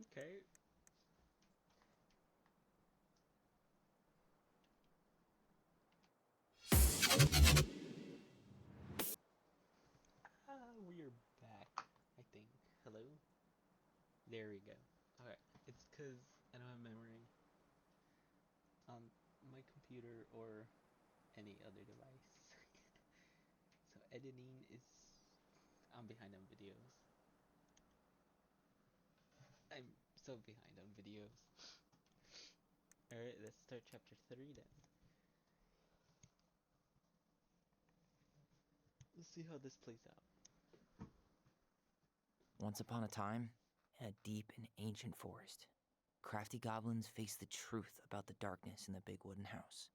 Okay. We're back, I think. Hello? There we go. Okay. It's because I don't have memory on my computer or any other device. So editing is. I'm behind on videos. I'm so behind on videos. Alright, let's start chapter 3 then. Let's see how this plays out. Once upon a time, in a deep and ancient forest, crafty goblins faced the truth about the darkness in the big wooden house.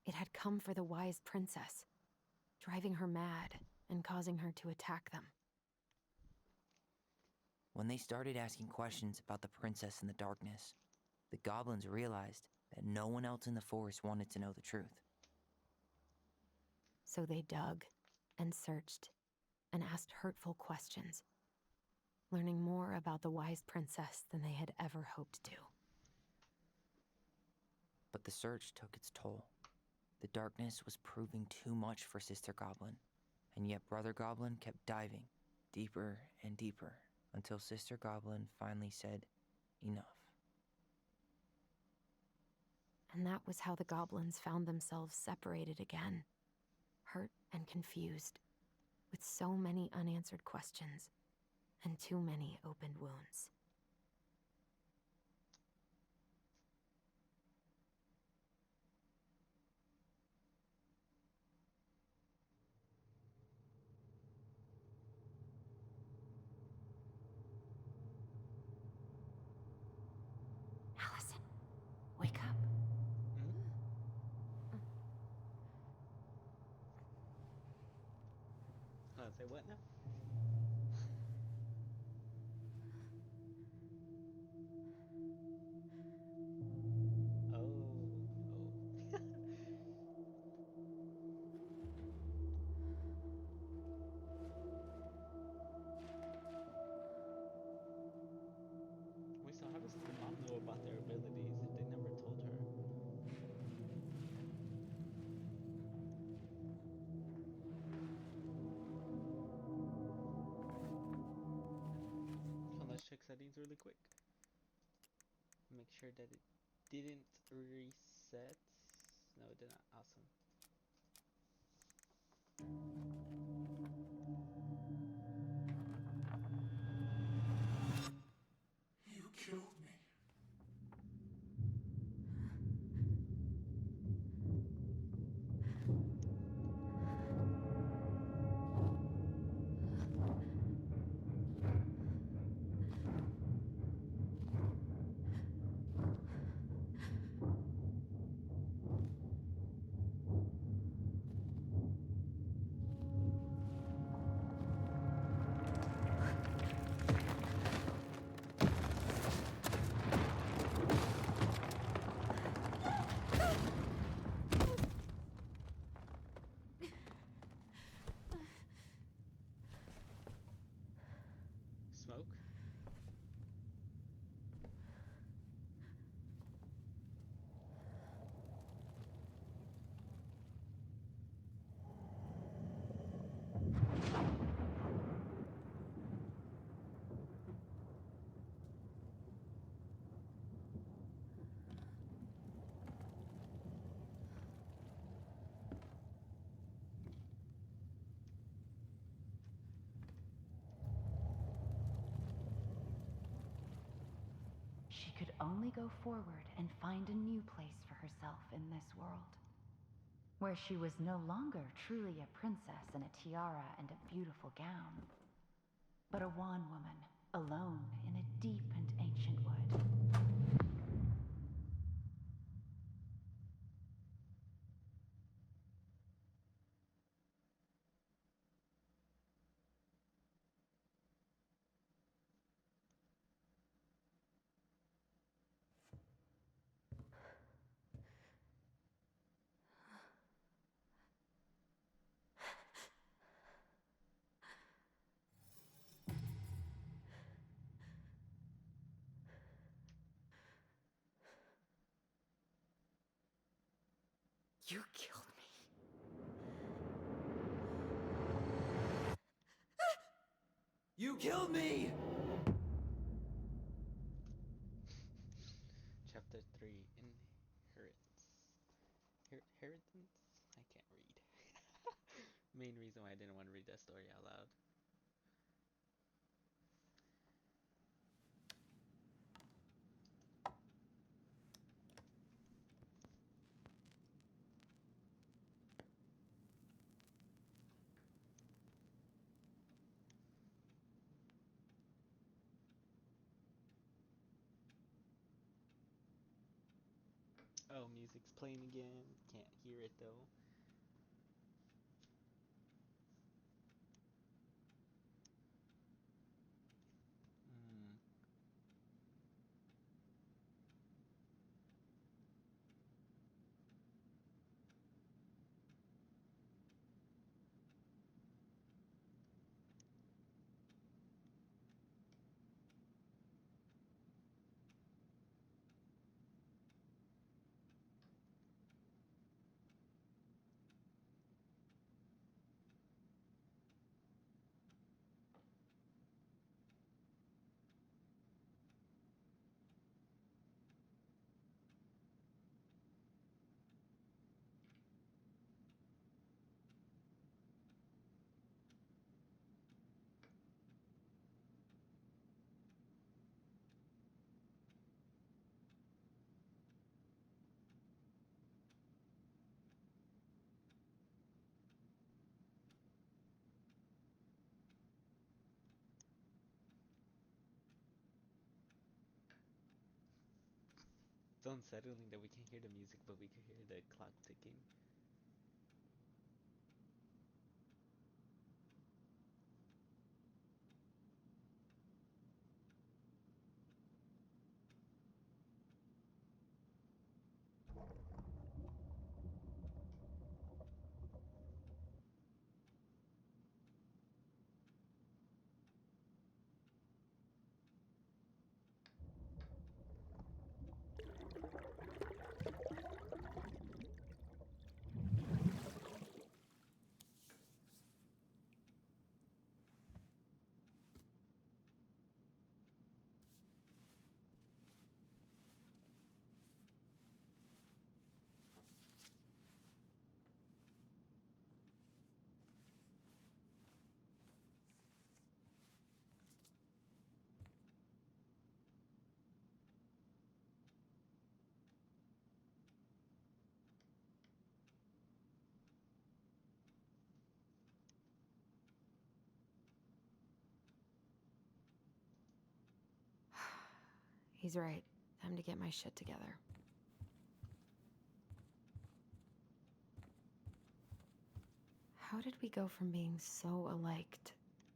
It had come for the wise princess, driving her mad and causing her to attack them. When they started asking questions about the princess in the darkness, the goblins realized that no one else in the forest wanted to know the truth. So they dug and searched and asked hurtful questions, learning more about the wise princess than they had ever hoped to. But the search took its toll. The darkness was proving too much for Sister Goblin, and yet Brother Goblin kept diving deeper and deeper until Sister Goblin finally said, "Enough." And that was how the goblins found themselves separated again, hurt and confused, with so many unanswered questions and too many opened wounds. Allison, wake up. Hmm? Say what now? Oh, oh. Wait, so how does the mom know about their abilities if they never told her? So let's check settings really quick. Make sure that it didn't reset. No, it did not. Awesome. You killed me. Smoke? She could only go forward and find a new place for herself in this world, where she was no longer truly a princess in a tiara and a beautiful gown, but a wan woman, alone in a deep and ancient wood. You killed me. You killed me! Chapter 3, Inheritance. Inheritance? I can't read. Main reason why I didn't want to read that story out loud. Oh, music's playing again. Can't hear it though. Hmm. It's unsettling that we can't hear the music, but we can hear the clock ticking. He's right. Time to get my shit together. How did we go from being so alike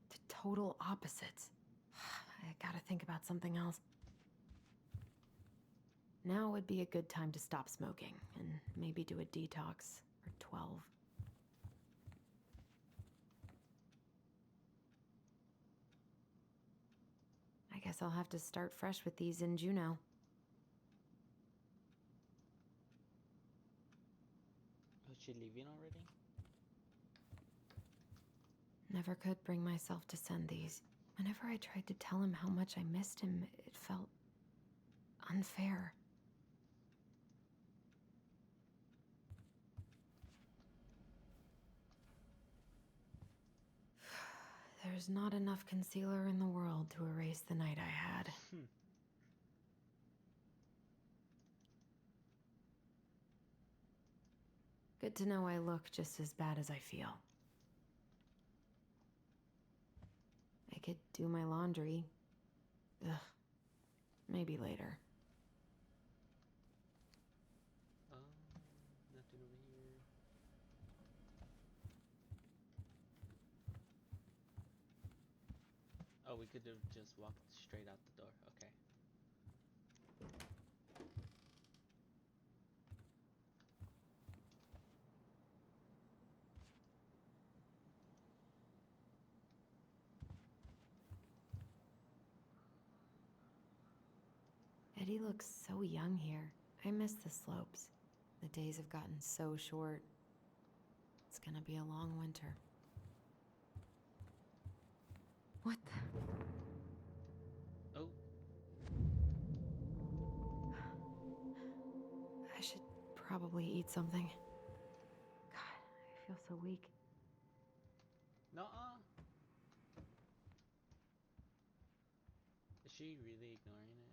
to total opposites? I gotta think about something else. Now would be a good time to stop smoking and maybe do a detox for 12. I guess I'll have to start fresh with these in Juneau. Oh, she leaving already? Never could bring myself to send these. Whenever I tried to tell him how much I missed him, it felt unfair. There's not enough concealer in the world to erase the night I had. Good to know I look just as bad as I feel. I could do my laundry. Ugh. Maybe later. Nothing over here. Oh, we could have just walked straight out the door. Okay. Eddie looks so young here. I miss the slopes. The days have gotten so short. It's gonna be a long winter. What the? Oh, I should probably eat something. God, I feel so weak. nuh-uh. Is she really ignoring it?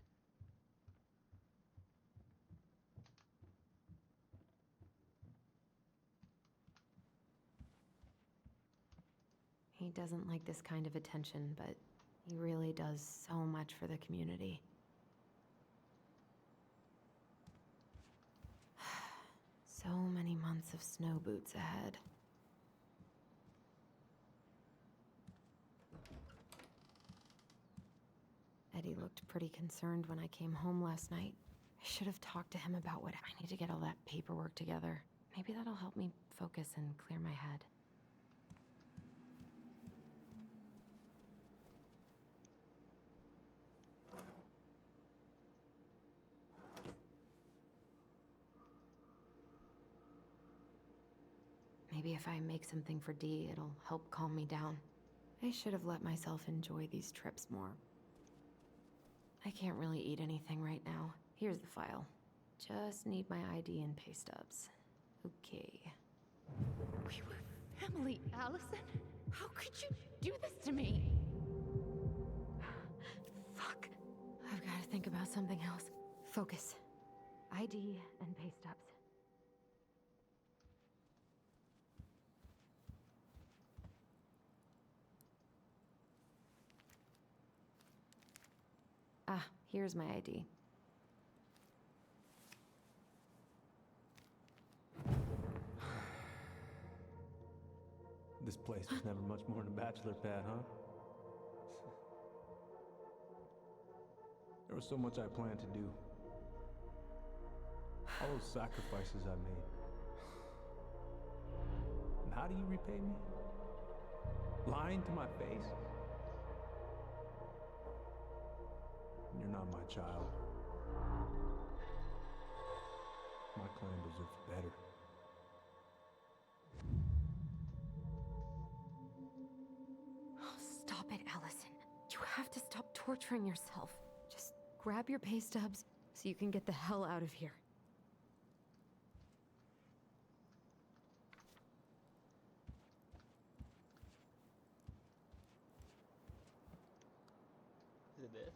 He doesn't like this kind of attention, but he really does so much for the community. So many months of snow boots ahead. Eddie looked pretty concerned when I came home last night. I should have talked to him about what I need to get all that paperwork together. Maybe that'll help me focus and clear my head. Maybe if I make something for Dee, it'll help calm me down. I should have let myself enjoy these trips more. I can't really eat anything right now. Here's the file. Just need my ID and pay stubs. Okay. We were family, Allison. How could you do this to me? Fuck. I've got to think about something else. Focus. ID and pay stubs. Ah, here's my ID. This place was never much more than a bachelor pad, huh? There was so much I planned to do. All those sacrifices I made. And how do you repay me? Lying to my face? You're not my child. My clan deserves better. Oh, stop it, Allison. You have to stop torturing yourself. Just grab your pay stubs so you can get the hell out of here. Is it this?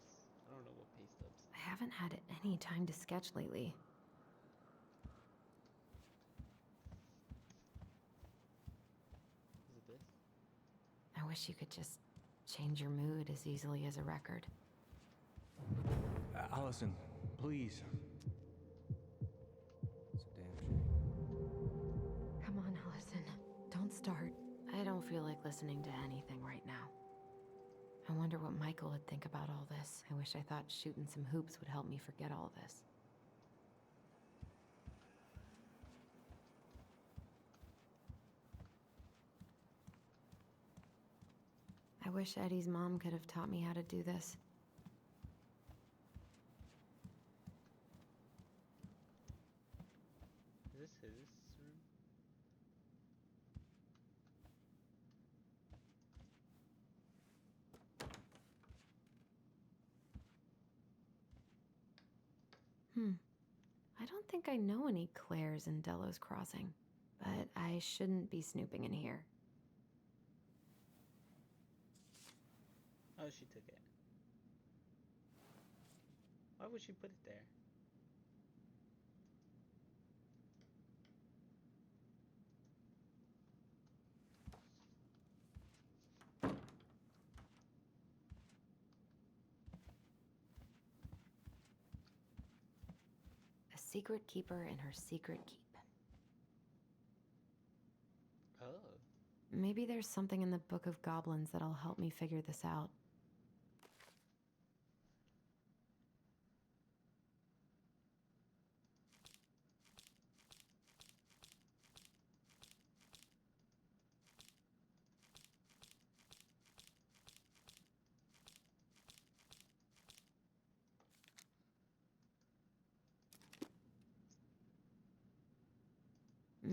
I don't know what pay stubs. I haven't had any time to sketch lately. Is it this? I wish you could just change your mood as easily as a record. Allison, please. It's a damn shame. Come on, Allison. Don't start. I don't feel like listening to anything right now. I wonder what Michael would think about all this. I wish I thought shooting some hoops would help me forget all this. I wish Eddie's mom could have taught me how to do this. Is this his room? I don't think I know any Claires in Delos Crossing, but I shouldn't be snooping in here. Oh, she took it. Why would she put it there? A secret keeper in her secret keep. Oh. Maybe there's something in the Book of Goblins that'll help me figure this out.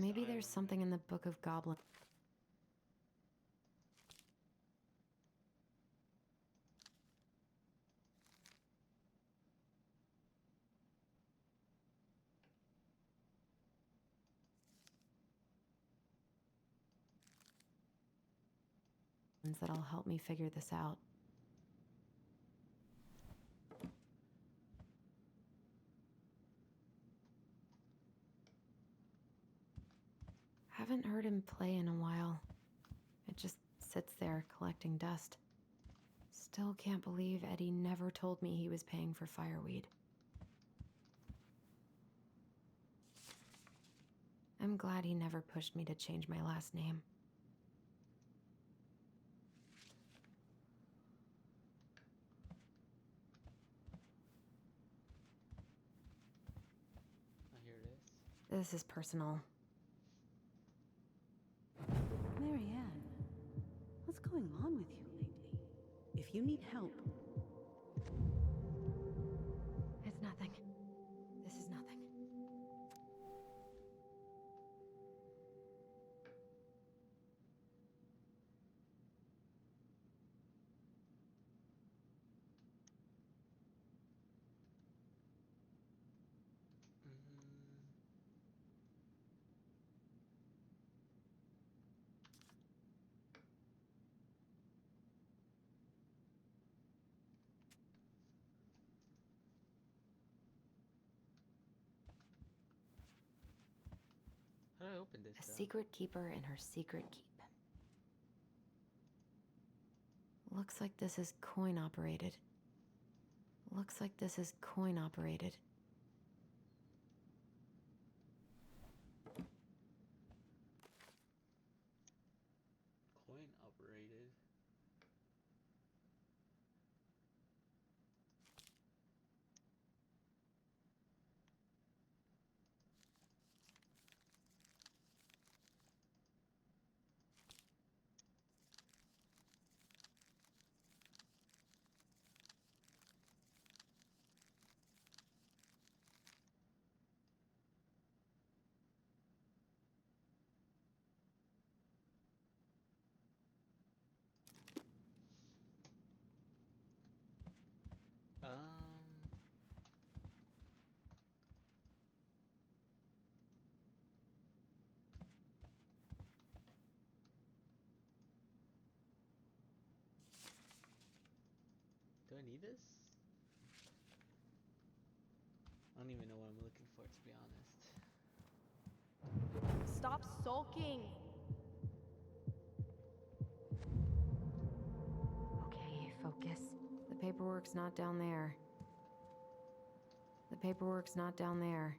Maybe there's something in the Book of Goblins that'll help me figure this out. Haven't heard him play in a while. It just sits there collecting dust. Still can't believe Eddie never told me he was paying for fireweed. I'm glad he never pushed me to change my last name. Oh, here it is. This is personal. Marianne, what's going on with you lately? If you need help, It's nothing. This is nothing. How do I open this? A Though? secret keeper in her secret keep. Looks like this is coin operated. Looks like this is coin operated. Coin operated. Do I need this? I don't even know what I'm looking for, to be honest. Stop sulking! Okay, focus. The paperwork's not down there. The paperwork's not down there.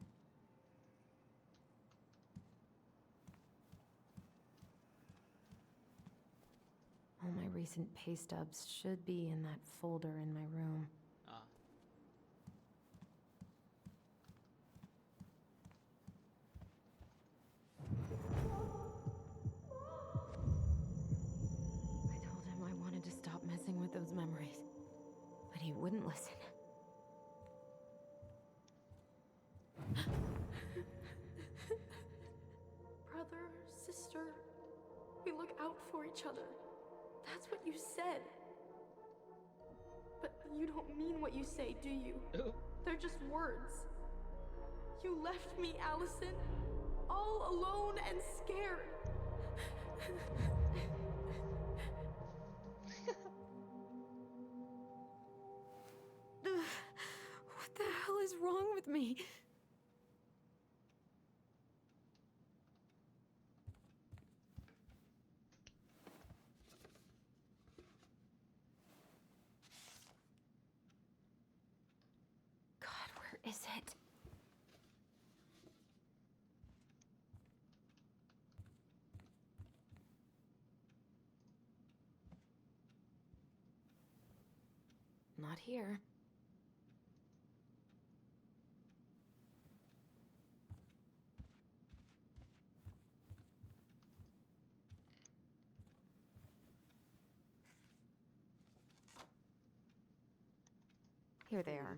All my recent pay stubs should be in that folder in my room. Ah. I told him I wanted to stop messing with those memories, but he wouldn't listen. Brother, sister, we look out for each other. That's what you said. But you don't mean what you say, do you? They're just words. You left me, Allison, all alone and scared. What the hell is wrong with me? God, where is it? Not here. Here they are.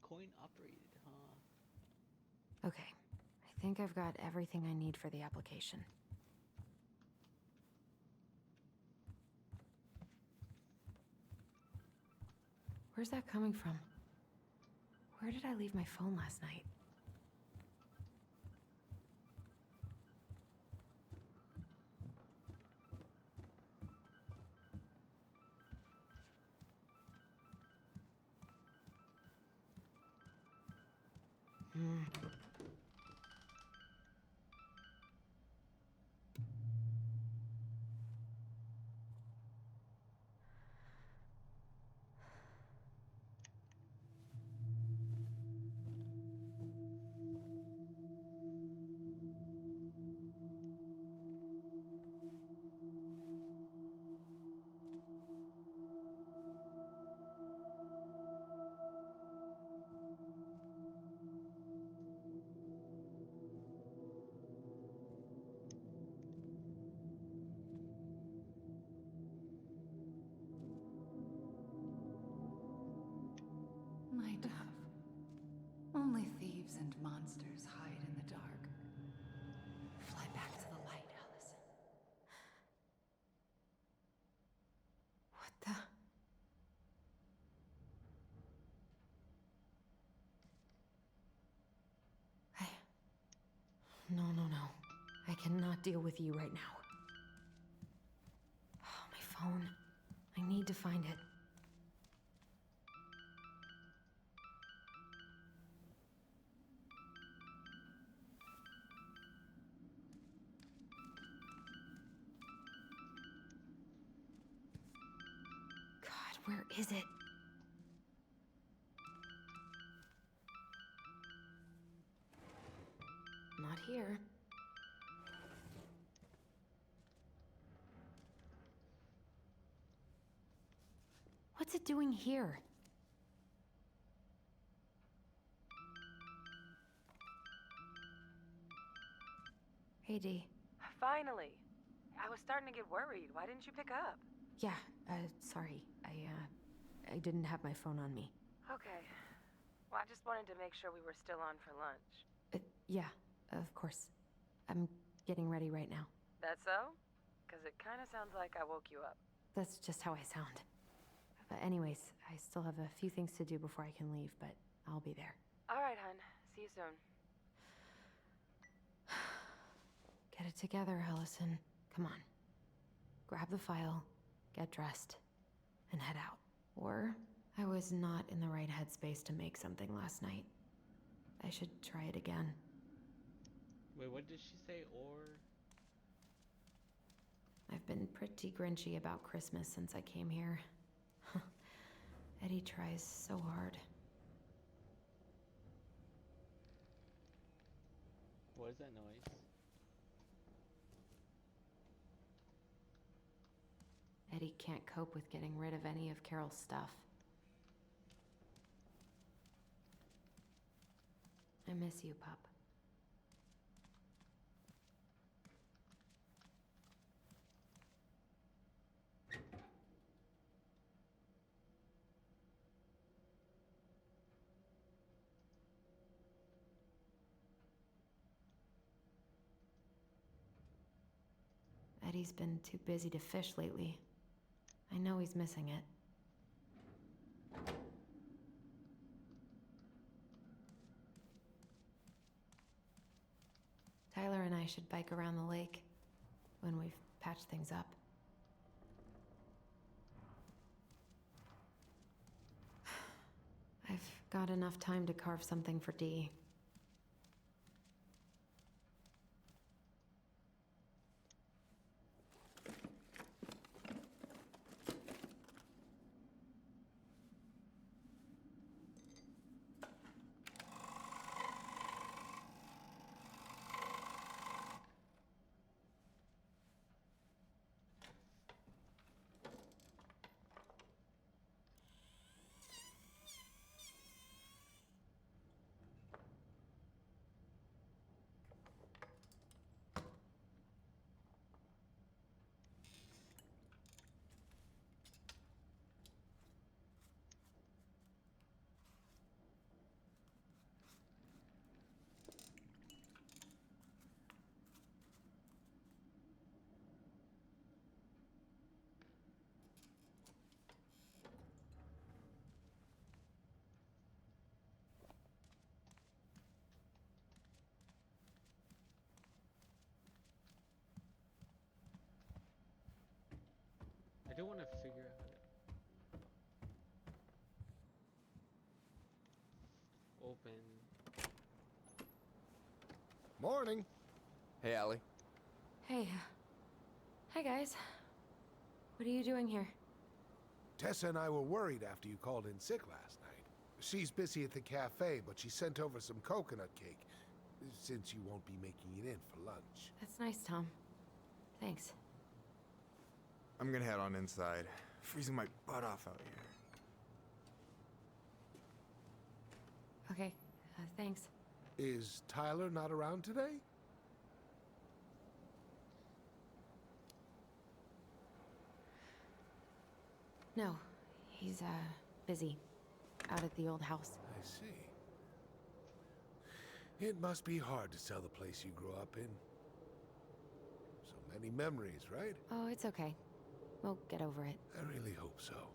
Coin operated, huh? Okay, I think I've got everything I need for the application. Where's that coming from? Where did I leave my phone last night? My dove. Only thieves and monsters hide in the dark. Fly back to the light, Allison. What the? No, no, no. I cannot deal with you right now. Oh, my phone. I need to find it. God, where is it? Not here. What's it doing here? Hey, Dee. Finally. I was starting to get worried. Why didn't you pick up? Yeah, sorry. I didn't have my phone on me. Okay. Well, I just wanted to make sure we were still on for lunch. Yeah, of course. I'm getting ready right now. That so? Because it kind of sounds like I woke you up. That's just how I sound. But anyways, I still have a few things to do before I can leave, but I'll be there. All right, hun. See you soon. Get it together, Allison. Come on. Grab the file, get dressed, and head out. Or I was not in the right headspace to make something last night. I should try it again. Wait, what did she say? Or? I've been pretty grinchy about Christmas since I came here. Eddie tries so hard. What is that noise? Eddie can't cope with getting rid of any of Carol's stuff. I miss you, pup. Eddie's been too busy to fish lately. I know he's missing it. Tyler and I should bike around the lake when we've patched things up. I've got enough time to carve something for Dee. I don't want to figure out how to open. Morning. Hey, Allie. Hey. Hi, guys. What are you doing here? Tessa and I were worried after you called in sick last night. She's busy at the cafe, but she sent over some coconut cake, since you won't be making it in for lunch. That's nice, Tom. Thanks. I'm gonna head on inside. Freezing my butt off out here. Okay, thanks. Is Tyler not around today? No, he's, busy. Out at the old house. I see. It must be hard to sell the place you grew up in. So many memories, right? Oh, it's okay. We'll get over it. I really hope so.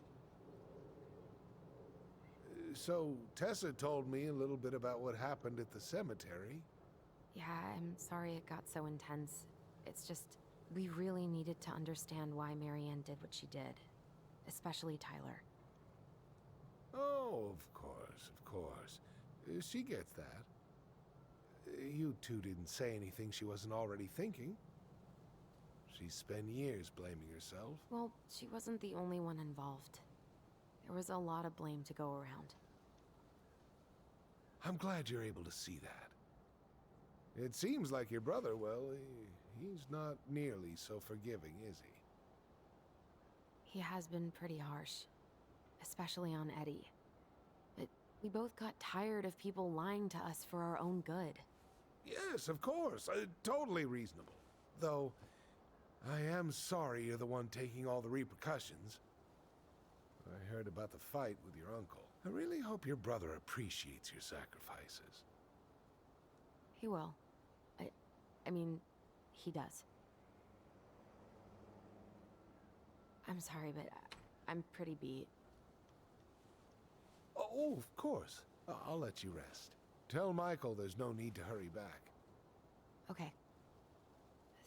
So, Tessa told me a little bit about what happened at the cemetery. Yeah, I'm sorry it got so intense. It's just, we really needed to understand why Marianne did what she did. Especially Tyler. Oh, of course. She gets that. You two didn't say anything she wasn't already thinking. She spent years blaming herself. Well, she wasn't the only one involved. There was a lot of blame to go around. I'm glad you're able to see that. It seems like your brother, well, he's not nearly so forgiving, is he? He has been pretty harsh. Especially on Eddie. But we both got tired of people lying to us for our own good. Yes, of course. Totally reasonable. Though, I am sorry you're the one taking all the repercussions. I heard about the fight with your uncle. I really hope your brother appreciates your sacrifices. He will. I mean, he does. I'm sorry, but I'm pretty beat. Oh, of course. I'll let you rest. Tell Michael there's no need to hurry back. Okay.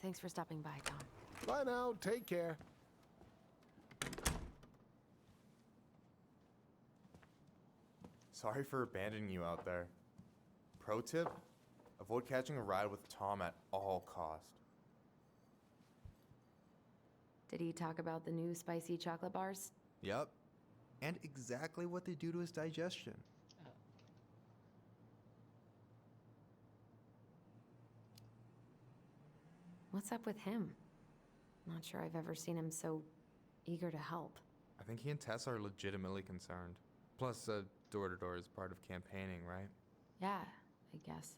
Thanks for stopping by, Tom. Bye now. Take care. Sorry for abandoning you out there. Pro tip, avoid catching a ride with Tom at all cost. Did he talk about the new spicy chocolate bars? Yep. And exactly what they do to his digestion. Oh. What's up with him? Not sure I've ever seen him so eager to help. I think he and Tess are legitimately concerned. Plus, door-to-door is part of campaigning, right? Yeah, I guess.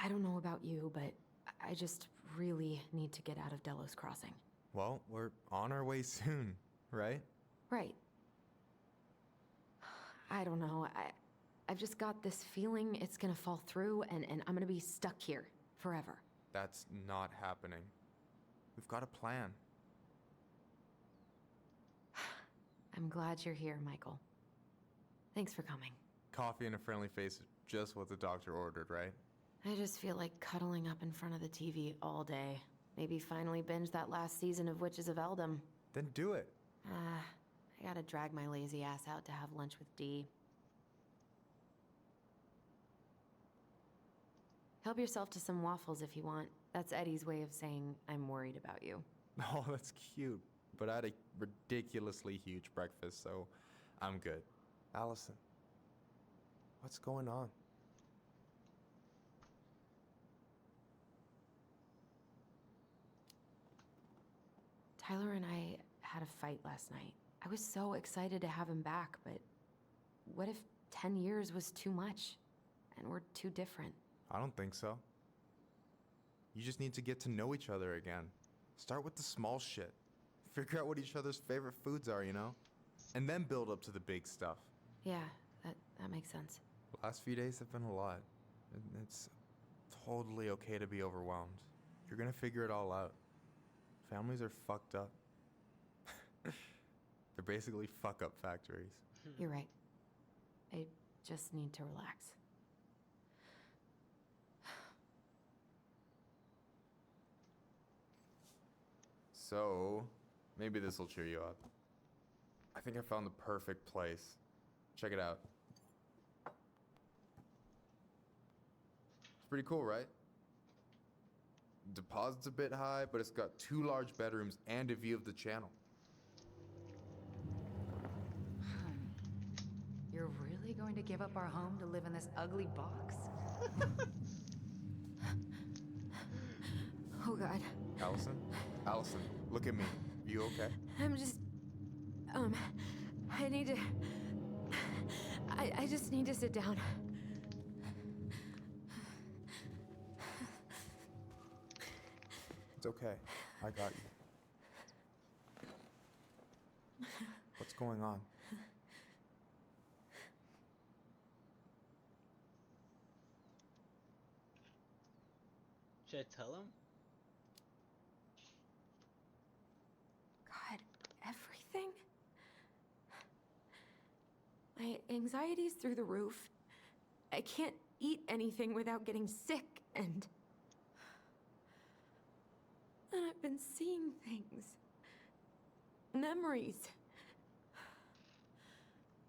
I don't know about you, but I just really need to get out of Delos Crossing. Well, we're on our way soon, right? Right. I don't know. I've just got this feeling it's gonna fall through and I'm gonna be stuck here forever. That's not happening. We've got a plan. I'm glad you're here, Michael. Thanks for coming. Coffee and a friendly face is just what the doctor ordered, right? I just feel like cuddling up in front of the TV all day. Maybe finally binge that last season of Witches of Eldom. Then do it. I gotta drag my lazy ass out to have lunch with Dee. Help yourself to some waffles if you want. That's Eddie's way of saying I'm worried about you. Oh, that's cute. But I had a ridiculously huge breakfast, so I'm good. Allison, what's going on? Tyler and I had a fight last night. I was so excited to have him back, but what if 10 years was too much and we're too different? I don't think so. You just need to get to know each other again. Start with the small shit. Figure out what each other's favorite foods are, you know? And then build up to the big stuff. Yeah, that makes sense. Last few days have been a lot. It's totally okay to be overwhelmed. You're gonna figure it all out. Families are fucked up. They're basically fuck-up factories. You're right. I just need to relax. So, maybe this will cheer you up. I think I found the perfect place. Check it out. It's pretty cool, right? Deposit's a bit high, but it's got 2 large bedrooms and a view of the channel. You're really going to give up our home to live in this ugly box? Oh god. Allison? Allison, look at me. You okay? I'm just... I need to... I just need to sit down. It's okay. I got you. What's going on? Should I tell him? God, everything? My anxiety's through the roof. I can't eat anything without getting sick, and I've been seeing things. Memories.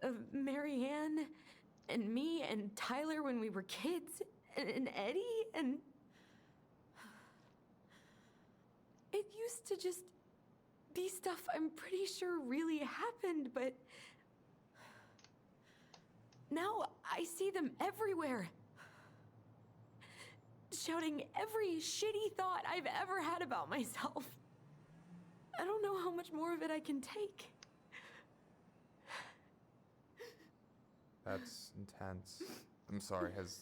Of Marianne, and me, and Tyler when we were kids, and Eddie, and... It used to just be stuff I'm pretty sure really happened, but... Now I see them everywhere. Shouting every shitty thought I've ever had about myself. I don't know how much more of it I can take. That's intense. I'm sorry, has...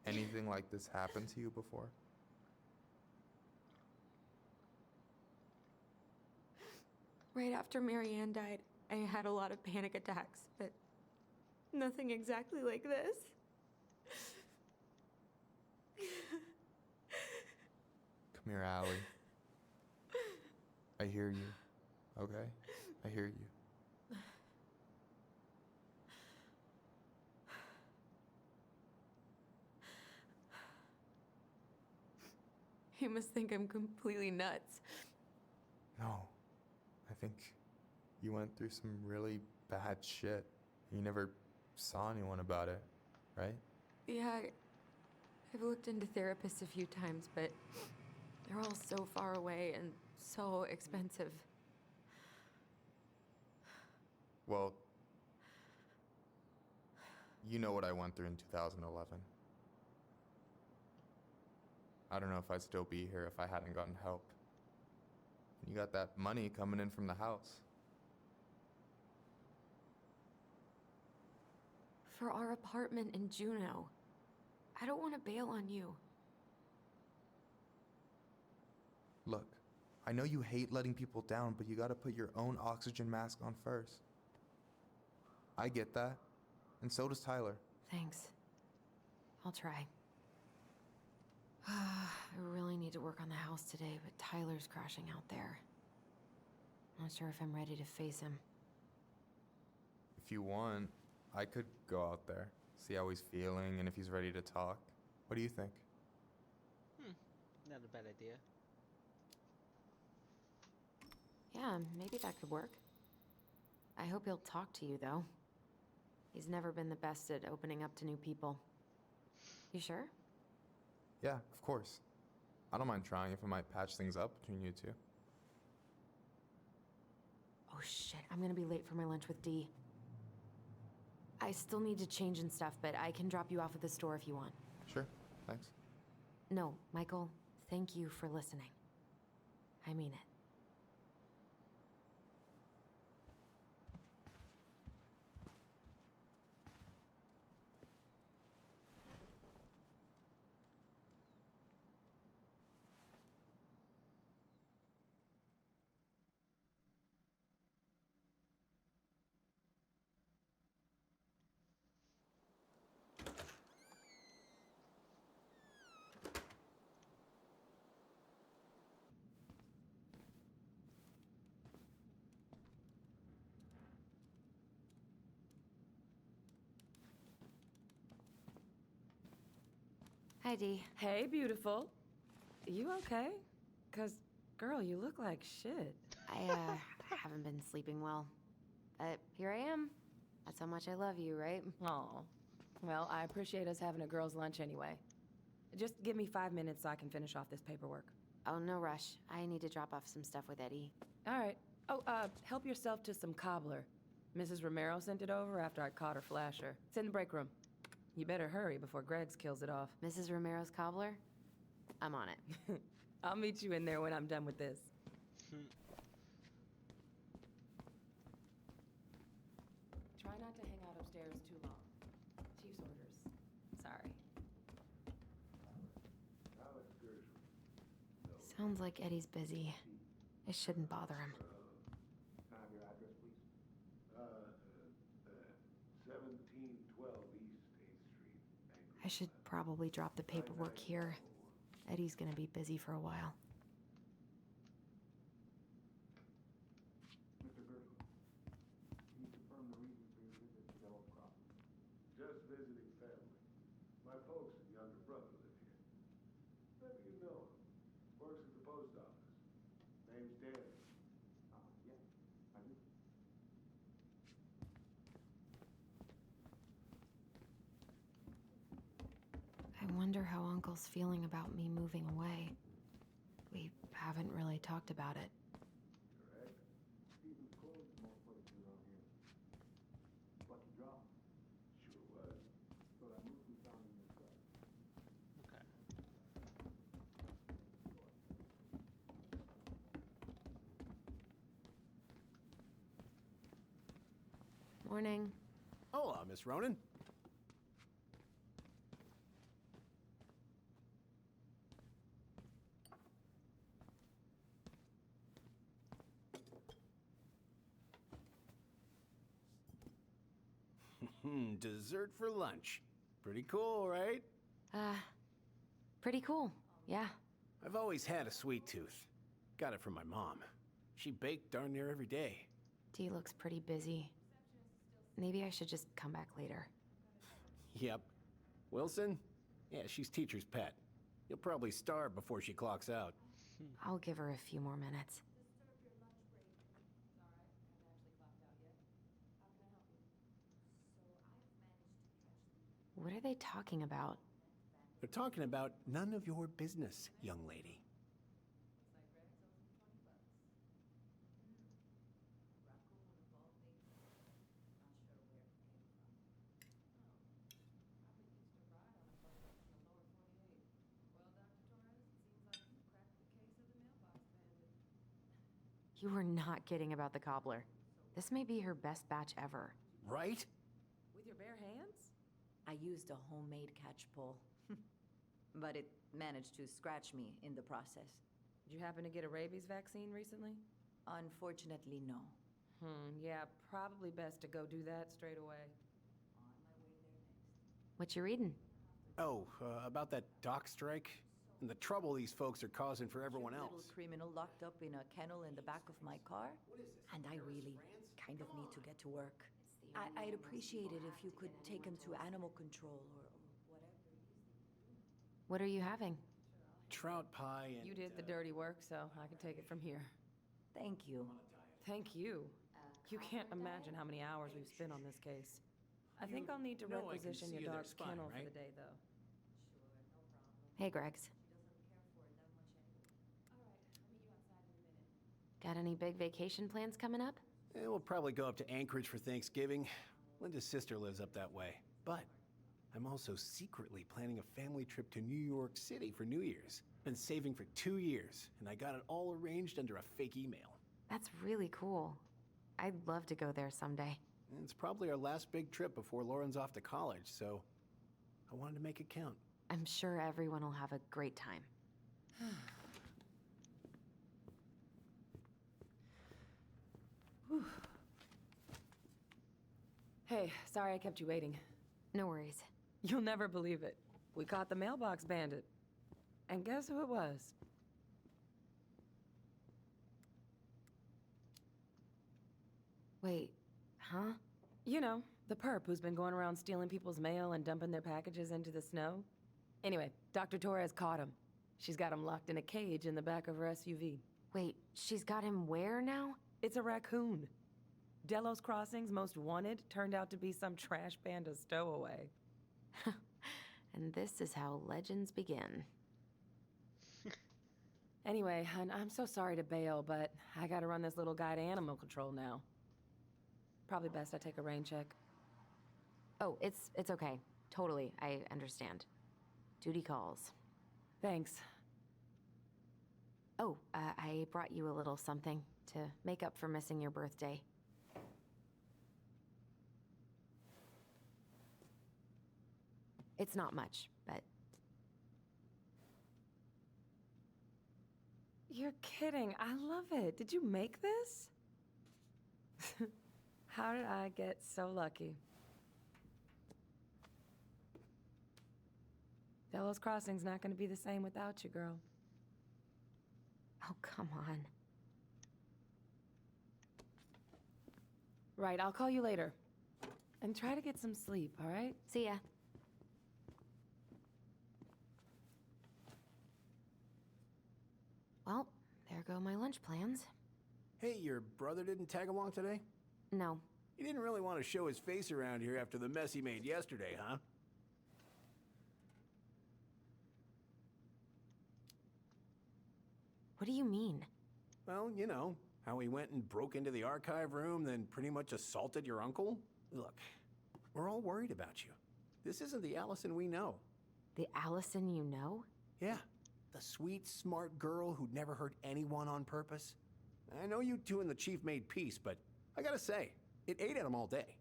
anything like this happened to you before? Right after Marianne died, I had a lot of panic attacks, but nothing exactly like this. Come here, Allie. I hear you. Okay? I hear you. You must think I'm completely nuts. No. I think you went through some really bad shit. You never saw anyone about it, right? Yeah, I've looked into therapists a few times, but they're all so far away and so expensive. Well, you know what I went through in 2011. I don't know if I'd still be here if I hadn't gotten help. You got that money coming in from the house. For our apartment in Juneau. I don't want to bail on you. Look, I know you hate letting people down, but you gotta put your own oxygen mask on first. I get that, and so does Tyler. Thanks. I'll try. I really need to work on the house today, but Tyler's crashing out there. Not sure if I'm ready to face him. If you want, I could go out there, see how he's feeling, and if he's ready to talk. What do you think? Not a bad idea. Yeah, maybe that could work. I hope he'll talk to you, though. He's never been the best at opening up to new people. You sure? Yeah, of course. I don't mind trying if it might patch things up between you two. Oh shit, I'm gonna be late for my lunch with Dee. I still need to change and stuff, but I can drop you off at the store if you want. Sure, thanks. No, Michael, thank you for listening. I mean it. Hi, Dee. Hey, beautiful. You okay? 'Cause, girl, you look like shit. I haven't been sleeping well. But here I am. That's how much I love you, right? Aw. Well, I appreciate us having a girls' lunch anyway. Just give me 5 minutes so I can finish off this paperwork. Oh, no rush. I need to drop off some stuff with Eddie. All right. Oh, help yourself to some cobbler. Mrs. Romero sent it over after I caught her flasher. It's in the break room. You better hurry before Greggs kills it off. Mrs. Romero's cobbler? I'm on it. I'll meet you in there when I'm done with this. Try not to hang out upstairs too long. Chief's orders. Sorry. Sounds like Eddie's busy. I shouldn't bother him. Can I have your address, please? 1712 East 8th Street. I should probably drop the paperwork here. Eddie's gonna be busy for a while. Mr. Gershwin, can you confirm the reason for your visit to Yellow Crossing? Just visiting family. My folks and younger brother live here. Maybe you know him. Works at the post office. Name's Dan. Yeah, I do. I wonder how Uncle's feeling about me moving away. We haven't really talked about it. Correct. Stephen's closed most places around here. Lucky draw. Sure was. So that move we found in your truck. Okay. Morning. Hola, Miss Ronan. Dessert for lunch. Pretty cool, right? Pretty cool. Yeah. I've always had a sweet tooth. Got it from my mom. She baked darn near every day. Dee looks pretty busy. Maybe I should just come back later. Yep. Wilson? Yeah, she's teacher's pet. You'll probably starve before she clocks out. I'll give her a few more minutes. What are they talking about? They're talking about none of your business, young lady. You were not kidding about the cobbler. This may be her best batch ever. Right? With your bare hands? I used a homemade catch pole. But it managed to scratch me in the process. Did you happen to get a rabies vaccine recently? Unfortunately, no. Yeah, probably best to go do that straight away. What you reading? Oh, about that dock strike? And the trouble these folks are causing for everyone Little else. criminal locked up in a kennel in the back of my car. And I really kind of need to get to work. I'd appreciate it if you could take him to animal control or whatever. What are you having? Trout pie and... You did the dirty work, so I can take it from here. Thank you. Thank you. You can't imagine how many hours we've spent on this case. I think I'll need to know I can requisition see your you there dog's spying, kennel right? for the day, though. Hey, Greggs. Got any big vacation plans coming up? We'll probably go up to Anchorage for Thanksgiving. Linda's sister lives up that way. But I'm also secretly planning a family trip to New York City for New Year's. Been saving for 2 years, and I got it all arranged under a fake email. That's really cool. I'd love to go there someday. And it's probably our last big trip before Lauren's off to college, so I wanted to make it count. I'm sure everyone will have a great time. Hey, sorry I kept you waiting. No worries. You'll never believe it. We caught the mailbox bandit. And guess who it was? Wait, huh? You know, the perp who's been going around stealing people's mail and dumping their packages into the snow. Anyway, Dr. Torres caught him. She's got him locked in a cage in the back of her SUV. Wait, she's got him where now? It's a raccoon. Delos Crossing's most wanted turned out to be some trash panda stowaway. And this is how legends begin. Anyway, hun, I'm so sorry to bail, but I gotta run this little guy to animal control now. Probably best I take a rain check. Oh, it's okay. Totally, I understand. Duty calls. Thanks. Oh, I brought you a little something to make up for missing your birthday. It's not much, but... You're kidding. I love it. Did you make this? How did I get so lucky? Delos Crossing's not gonna be the same without you, girl. Oh, come on. Right, I'll call you later. And try to get some sleep, all right? See ya. Well, there go my lunch plans. Hey, your brother didn't tag along today? No. He didn't really want to show his face around here after the mess he made yesterday, huh? What do you mean? Well, you know, how he went and broke into the archive room, then pretty much assaulted your uncle. Look, we're all worried about you. This isn't the Allison we know. The Allison you know? Yeah, the sweet, smart girl who'd never hurt anyone on purpose. I know you two and the chief made peace, but I gotta say, it ate at him all day.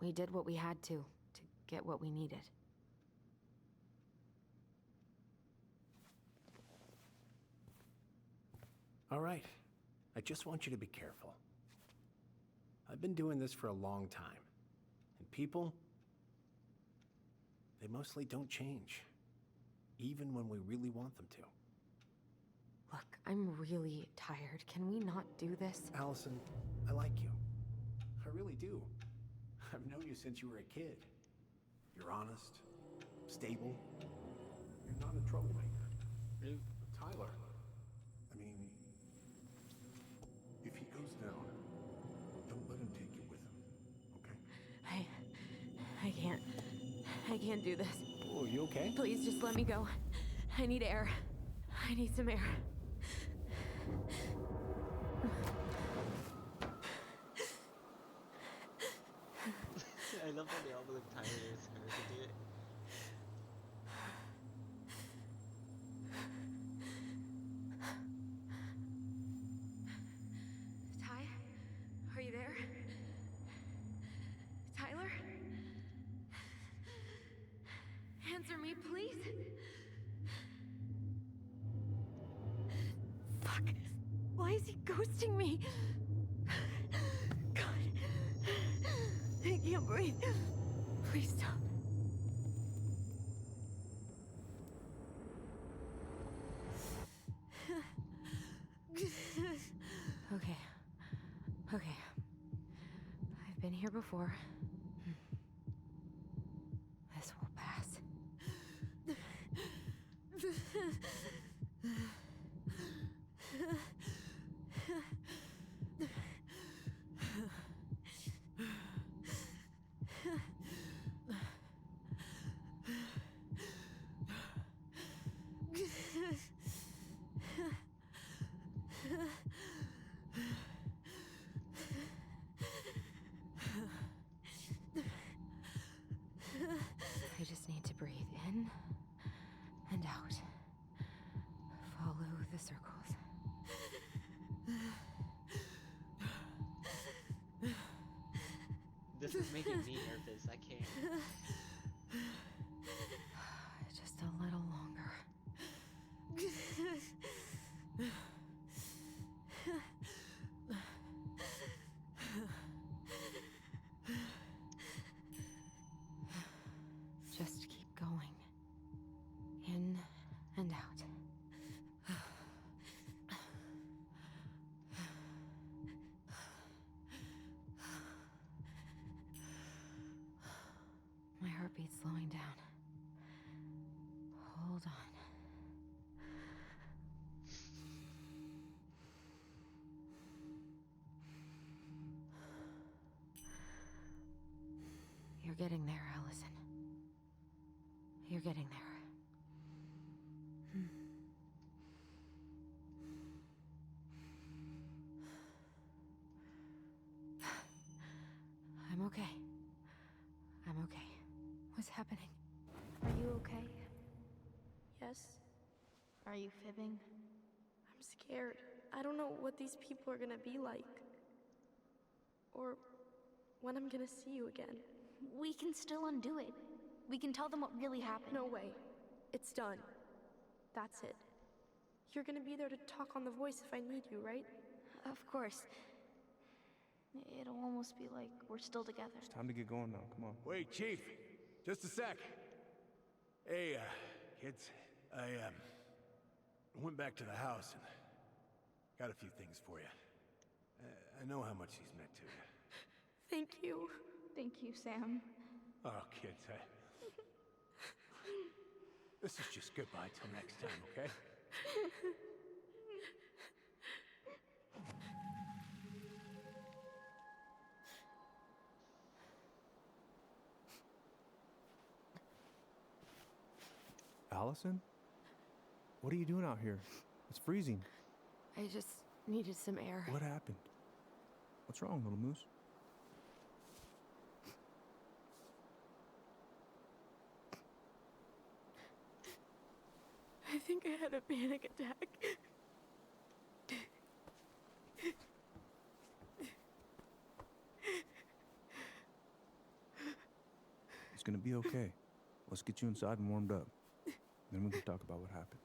We did what we had to get what we needed. All right, I just want you to be careful. I've been doing this for a long time, and people, they mostly don't change, even when we really want them to. Look, I'm really tired. Can we not do this? Allison, I like you. I really do. I've known you since you were a kid. You're honest, stable. You're not a troublemaker. Tyler, I mean, if he goes down, don't let him take you with him, okay? I can't do this. Oh, you okay? Please just let me go. I need air. I need some air. I love how they all look tired as her to do it. Ty? Are you there? Tyler? Answer me, please. Fuck. Why is he ghosting me? God. I can't breathe. Please stop. Okay. Okay. I've been here before. This will pass. I just need to breathe in and out. Follow the circles. This is making me nervous. I can't. Just a little longer. Just keep going. In and out. Heartbeat slowing down. Hold on. You're getting there, Allison. You're getting there. I'm okay. I'm okay. What's happening? Are you okay? Yes? Are you fibbing? I'm scared. I don't know what these people are gonna be like. Or when I'm gonna see you again. We can still undo it. We can tell them what really happened. No way. It's done. That's it. You're gonna be there to talk on the voice if I need you, right? Of course. It'll almost be like we're still together. It's time to get going now. Come on. Wait, Chief. Just a sec. Hey, kids. I went back to the house and got a few things for you. I know how much these meant to you. Thank you. Thank you, Sam. Oh, kids, this is just goodbye till next time, okay? Allison? What are you doing out here? It's freezing. I just needed some air. What happened? What's wrong, little moose? I think I had a panic attack. It's gonna be okay. Let's get you inside and warmed up. Then we can talk about what happened.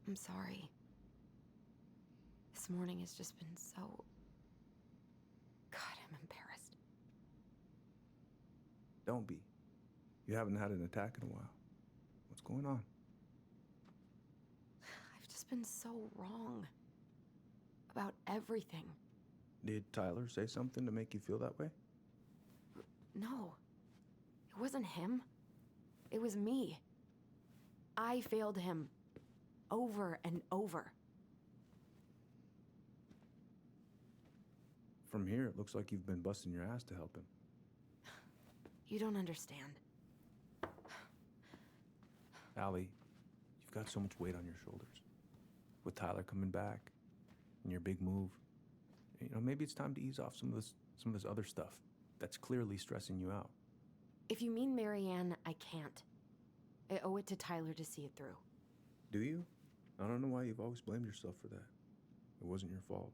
I'm sorry. This morning has just been so... God, I'm embarrassed. Don't be. You haven't had an attack in a while. What's going on? I've just been so wrong. About everything. Did Tyler say something to make you feel that way? No. It wasn't him. It was me. I failed him. Over and over. From here, it looks like you've been busting your ass to help him. You don't understand. Allie, you've got so much weight on your shoulders. With Tyler coming back, and your big move, you know, maybe it's time to ease off some of this other stuff that's clearly stressing you out. If you mean Marianne, I can't. I owe it to Tyler to see it through. Do you? I don't know why you've always blamed yourself for that. It wasn't your fault.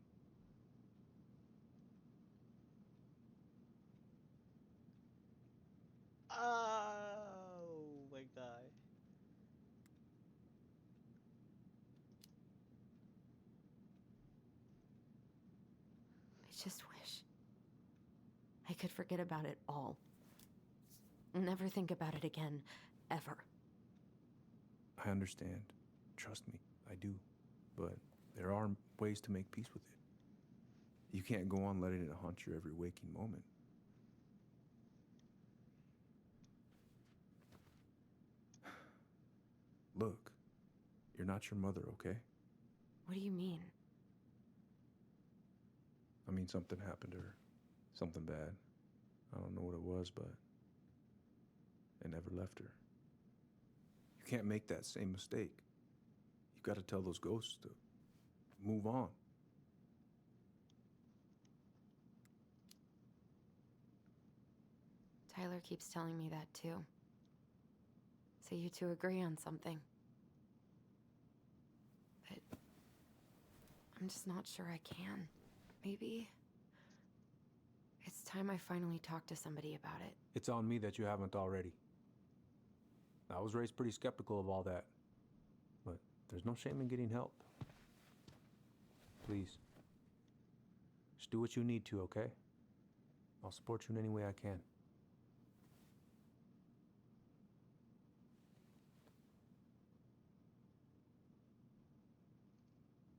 Oh my god. I just wish I could forget about it all. Never think about it again, ever. I understand. Trust me, I do. But there are ways to make peace with it. You can't go on letting it haunt your every waking moment. Look, you're not your mother, okay? What do you mean? I mean, something happened to her. Something bad. I don't know what it was, but it never left her. You can't make that same mistake. You've got to tell those ghosts to move on. Tyler keeps telling me that too. So you two agree on something. But I'm just not sure I can. Maybe it's time I finally talk to somebody about it. It's on me that you haven't already. I was raised pretty skeptical of all that. But there's no shame in getting help. Please, do what you need to, okay? I'll support you in any way I can.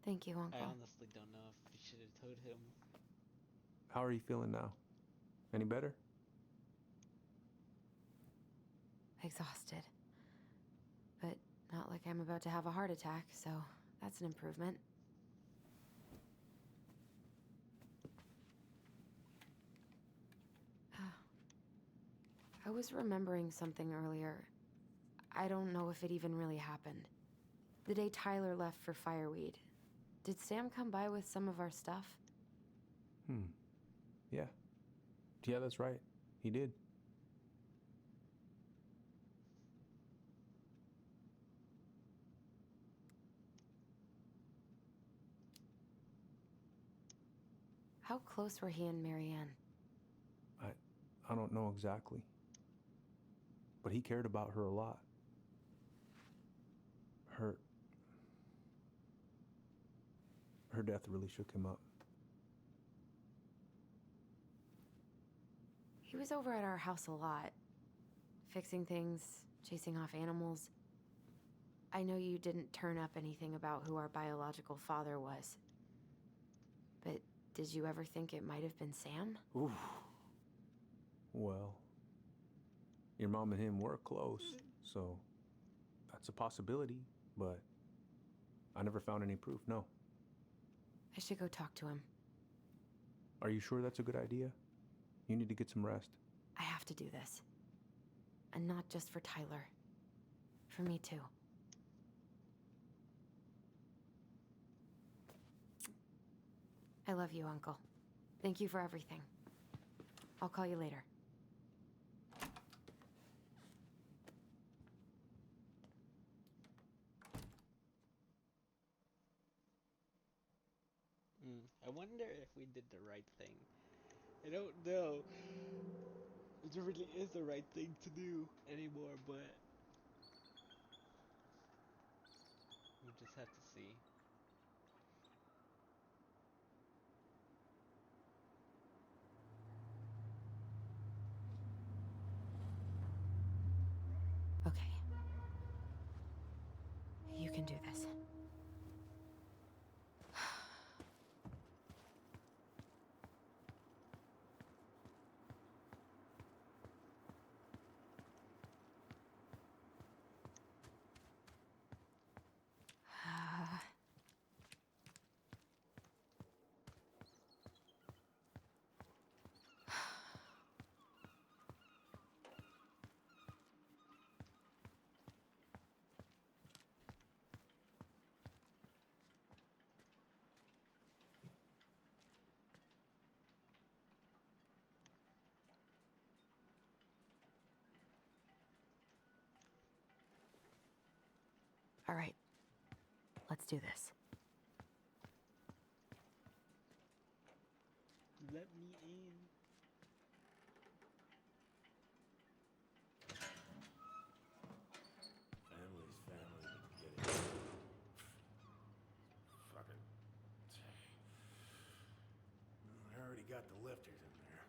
Thank you, Uncle. I honestly don't know if we should have told him. How are you feeling now? Any better? Exhausted. But not like I'm about to have a heart attack, so that's an improvement. I was remembering something earlier. I don't know if it even really happened. The day Tyler left for Fireweed, did Sam come by with some of our stuff? Yeah. Yeah, that's right. He did. How close were he and Marianne? I don't know exactly. But he cared about her a lot. Her death really shook him up. He was over at our house a lot, fixing things, chasing off animals. I know you didn't turn up anything about who our biological father was. But did you ever think it might have been Sam? Oof. Well, your mom and him were close, so that's a possibility, but I never found any proof, no. I should go talk to him. Are you sure that's a good idea? You need to get some rest. I have to do this. And not just for Tyler. For me too. I love you, Uncle. Thank you for everything. I'll call you later. I wonder if we did the right thing. I don't know if it really is the right thing to do anymore, but we'll just have to see. Okay. You can do this. All right. Let's do this. Let me in. Family's family. Get it. Fucking. I already got the lifters in there.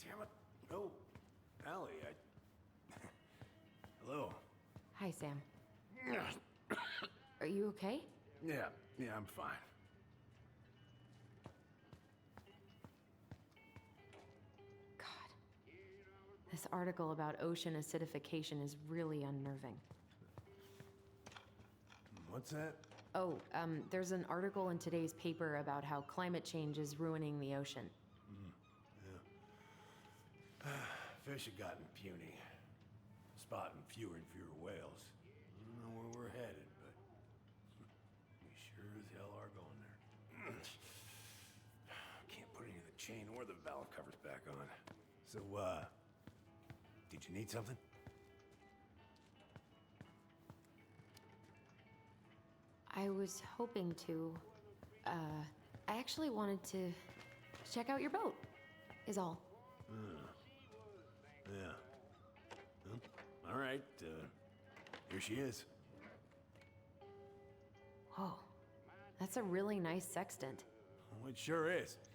Damn it. No. Allie, Hello. Hi, Sam. Are you okay? Yeah, I'm fine. God. This article about ocean acidification is really unnerving. What's that? Oh, there's an article in today's paper about how climate change is ruining the ocean. Yeah. Fish have gotten puny. Spotting fewer and fewer whales. I don't know where we're headed, but we sure as hell are going there. Can't put any of the chain or the valve covers back on. So, did you need something? I was hoping to, I actually wanted to check out your boat, is all. Yeah. Well, all right, here she is. Whoa, That's a really nice sextant. Oh, it sure is. It's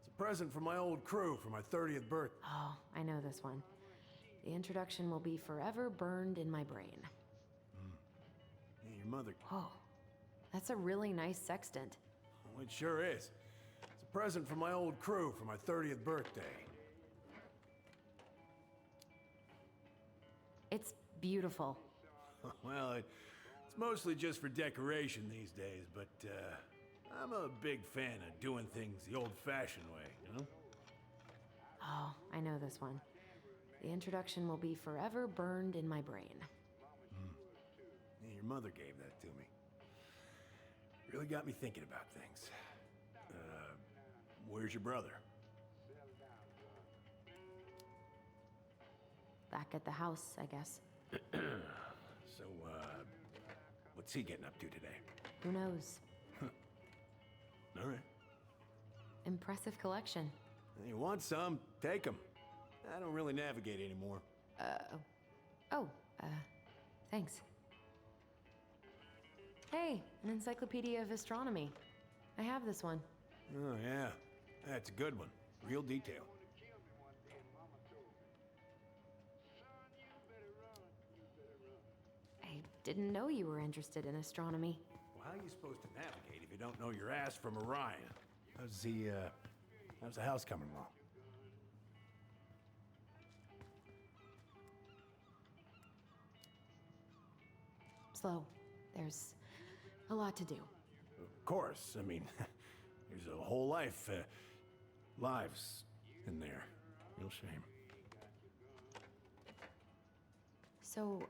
a present from my old crew for my 30th birthday. Oh, I know this one. The introduction will be forever burned in my brain. Hey, your mother... Oh, that's a really nice sextant. Oh, it sure is. It's a present from my old crew for my 30th birthday. It's beautiful. Well, it's mostly just for decoration these days, but I'm a big fan of doing things the old-fashioned way, you know? Oh, I know this one. The introduction will be forever burned in my brain. Yeah, your mother gave that to me. Really got me thinking about things. Where's your brother? Back at the house, I guess. So, what's he getting up to today? Who knows? All right. Impressive collection. You want some? Take them. I don't really navigate anymore. Thanks. Hey, an encyclopedia of astronomy. I have this one. Oh, yeah. That's a good one. Real detail. I didn't know you were interested in astronomy. Well, how are you supposed to navigate if you don't know your ass from Orion? How's the house coming along? Slow. There's a lot to do. Of course. I mean, there's a whole lives in there. Real shame. So,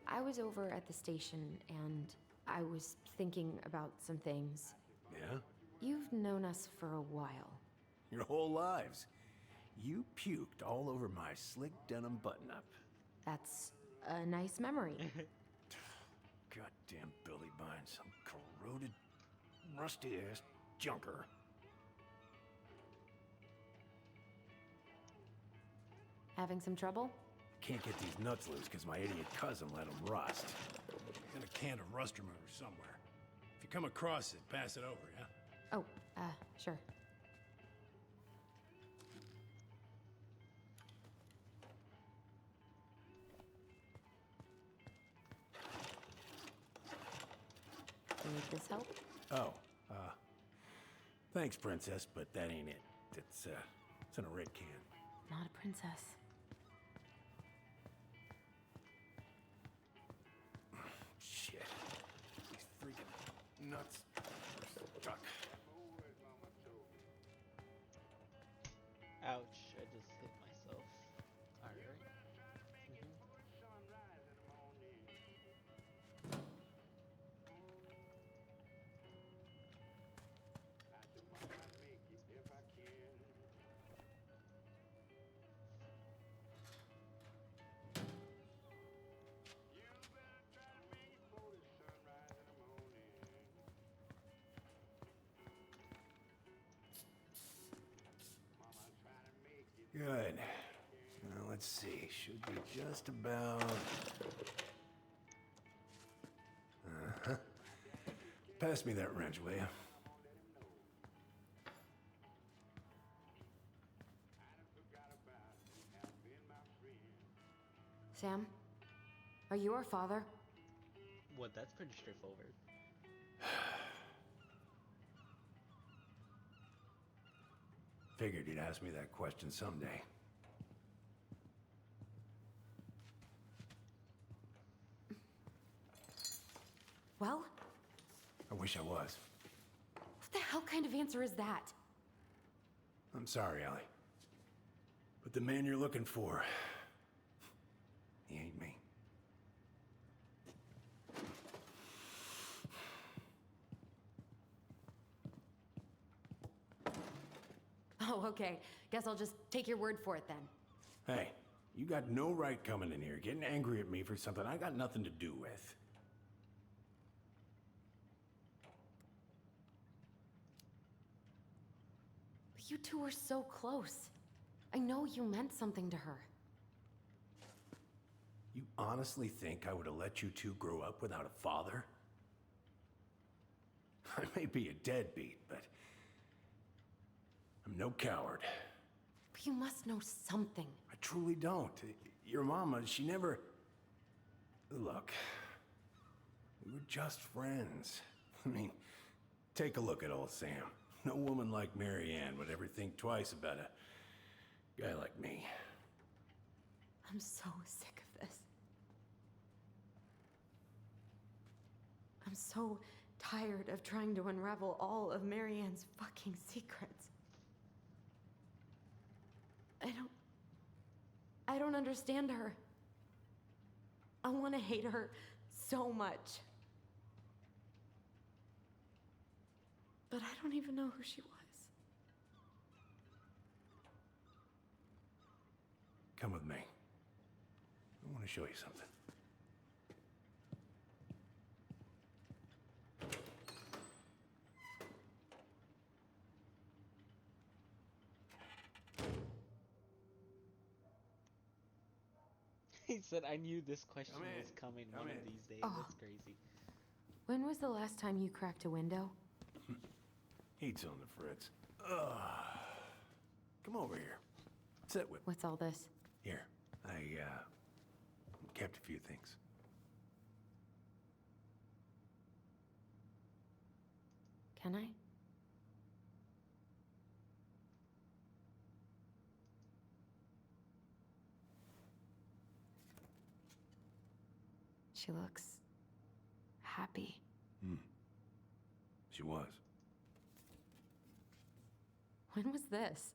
I was over at the station and I was thinking about some things. Yeah? You've known us for a while. Your whole lives. You puked all over my slick denim button-up. That's a nice memory. Goddamn Billy Bynes, some corroded, rusty-ass junker. Having some trouble? Can't get these nuts loose because my idiot cousin let them rust. Got a can of rust remover somewhere. If you come across it, pass it over, yeah? Oh, sure. Need this help? Oh, thanks, Princess, but that ain't it. It's in a red can. Not a princess. Shit. These freaking nuts are stuck. Ouch, I just hit myself. Alright. Good. Now, let's see. Should be just about... Uh-huh. Pass me that wrench, will you? Sam? Are you our father? What, that's pretty straightforward. Figured you'd ask me that question someday. Well? I wish I was. What the hell kind of answer is that? I'm sorry, Ellie. But the man you're looking for, he ain't me. Oh, okay. Guess I'll just take your word for it then. Hey, you got no right coming in here getting angry at me for something I got nothing to do with. You two were so close. I know you meant something to her. You honestly think I would have let you two grow up without a father? I may be a deadbeat, but I'm no coward. But you must know something. I truly don't. Your mama, she never... Look, we were just friends. I mean, take a look at old Sam. No woman like Mary Ann would ever think twice about a guy like me. I'm so sick of this. I'm so tired of trying to unravel all of Mary Ann's fucking secrets. I don't understand her. I want to hate her so much. But I don't even know who she was. Come with me. I want to show you something. He said, I knew this question Come in. was coming Come one in. of these days. Oh. That's crazy. When was the last time you cracked a window? Heat's on the fritz. Ugh. Come over here. Sit with me. What's all this? Here. I kept a few things. Can I? She looks happy. She was. When was this?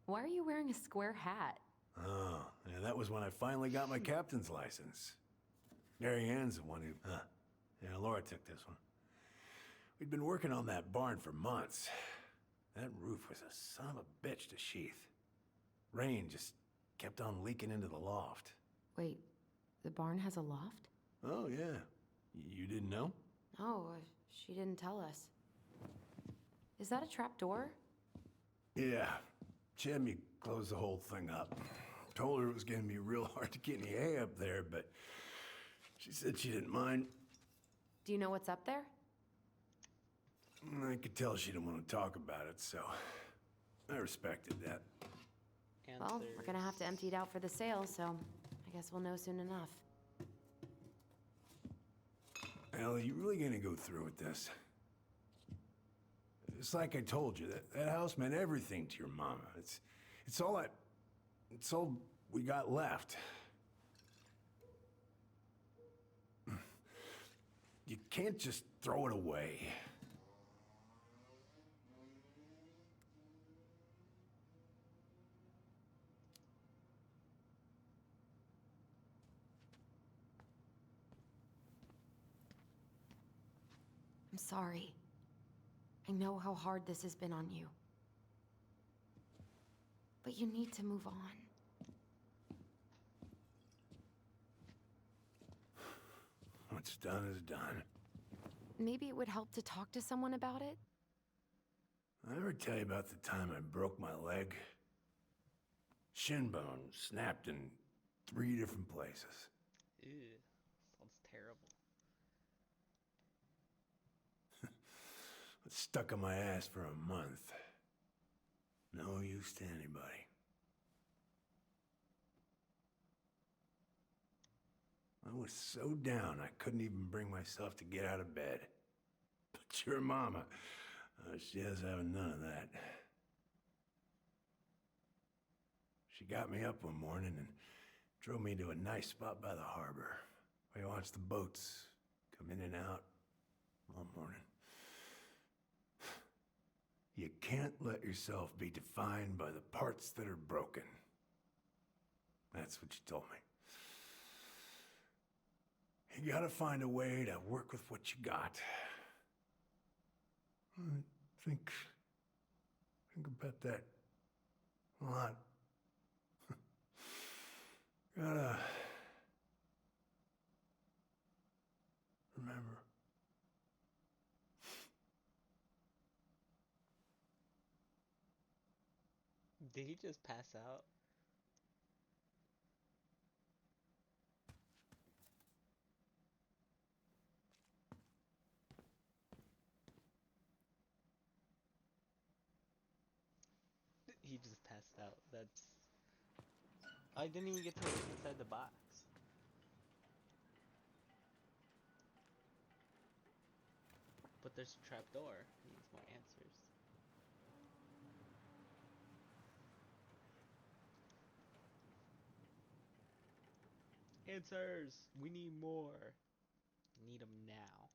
Why are you wearing a square hat? Oh, yeah, that was when I finally got my captain's license. Mary Ann's the one who... Yeah, Laura took this one. We'd been working on that barn for months. That roof was a son of a bitch to sheath. Rain just kept on leaking into the loft. Wait, the barn has a loft? Oh, yeah. You didn't know? Oh, she didn't tell us. Is that a trap door? Yeah. Jimmy closed the whole thing up. Told her it was gonna be real hard to get any hay up there, but she said she didn't mind. Do you know what's up there? I could tell she didn't want to talk about it, so I respected that. Well, we're gonna have to empty it out for the sale, so I guess we'll know soon enough. Ellie, you really gonna go through with this? It's like I told you, that house meant everything to your mama. It's all we got left. You can't just throw it away. I'm sorry. I know how hard this has been on you. But you need to move on. What's done is done. Maybe it would help to talk to someone about it? I ever tell you about the time I broke my leg? Shin bone snapped in 3 different places. Ew, sounds terrible. It's stuck on my ass for a month. No use to anybody. I was so down I couldn't even bring myself to get out of bed. But your mama, she has having none of that. She got me up one morning and drove me to a nice spot by the harbor, where you watch the boats come in and out all morning. You can't let yourself be defined by the parts that are broken. That's what you told me. You gotta find a way to work with what you got. I think about that a lot. Gotta remember. Did he just pass out? He just passed out. That's... I didn't even get to look inside the box. But there's a trap door. Needs more answers. Answers! We need more. Need them now.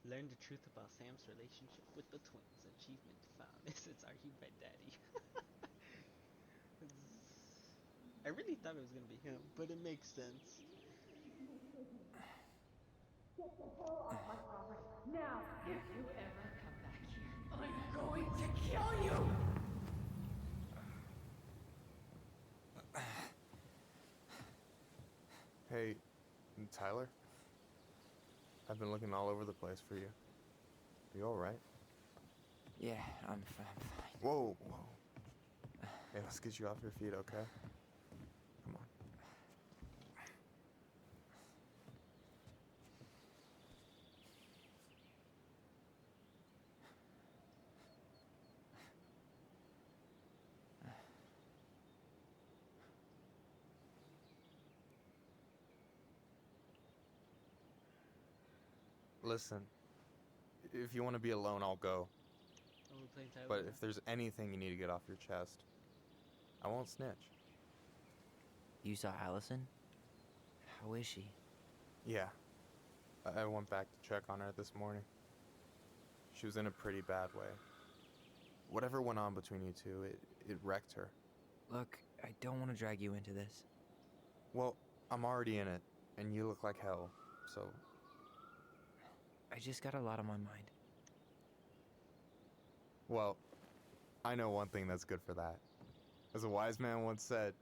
Learn the truth about Sam's relationship with the twins. Achievement found. It's argued by Daddy. I really thought it was gonna be him, but it makes sense. Get the hell off my property. Now, if you ever come back here, I'm going to kill you! Hey, Tyler? I've been looking all over the place for you. You alright? Yeah, I'm fine. Whoa, whoa. Hey, let's get you off your feet, okay? Come on. Listen, if you want to be alone, I'll go. Are we playing Tyler? But if there's anything you need to get off your chest, I won't snitch. You saw Allison? How is she? Yeah. I went back to check on her this morning. She was in a pretty bad way. Whatever went on between you two, it wrecked her. Look, I don't want to drag you into this. Well, I'm already in it, and you look like hell, so... I just got a lot on my mind. Well, I know one thing that's good for that. As a wise man once said,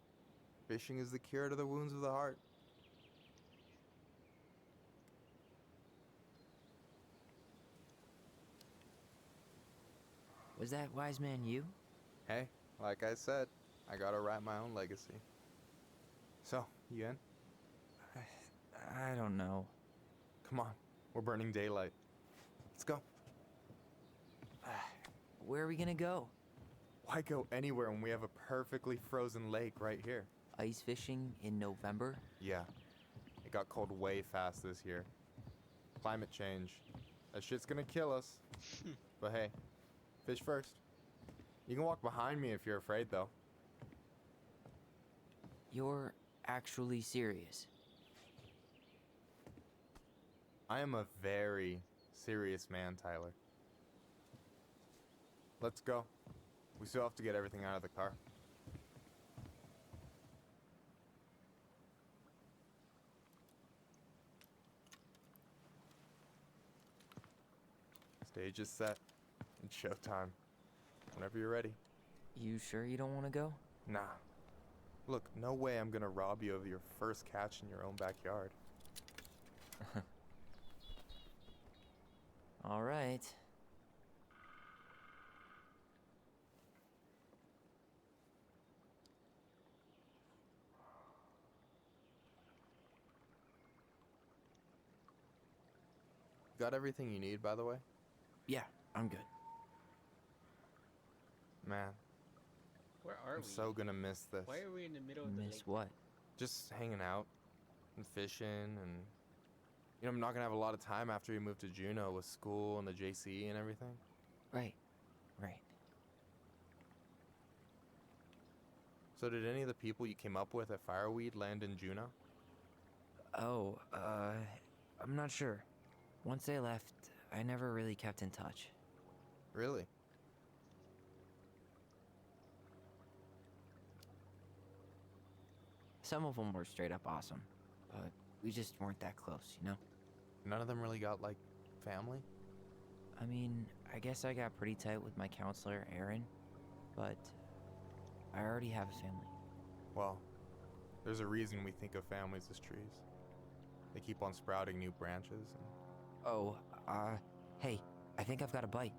fishing is the cure to the wounds of the heart. Was that wise man you? Hey, like I said, I gotta write my own legacy. So, you in? I don't know. Come on, we're burning daylight. Let's go. Where are we gonna go? Why go anywhere when we have a perfectly frozen lake right here? Ice fishing in November? Yeah. It got cold way fast this year. Climate change. That shit's gonna kill us. But hey, fish first. You can walk behind me if you're afraid, though. You're actually serious? I am a very serious man, Tyler. Let's go. We still have to get everything out of the car. Stage is set. It's showtime. Whenever you're ready. You sure you don't want to go? Nah. Look, no way I'm gonna rob you of your first catch in your own backyard. All right. Got everything you need, by the way? Yeah, I'm good. Man, Where are I'm we? so gonna miss this. Why are we in the middle of the lake? Miss what? Just hanging out and fishing and... You know, I'm not gonna have a lot of time after we move to Juneau with school and the JC and everything. Right. So did any of the people you came up with at Fireweed land in Juneau? Oh, I'm not sure. Once they left, I never really kept in touch. Really? Some of them were straight up awesome, but we just weren't that close, you know? None of them really got, like, family? I mean, I guess I got pretty tight with my counselor, Aaron, but I already have a family. Well, there's a reason we think of families as trees. They keep on sprouting new branches and... Oh, hey, I think I've got a bite.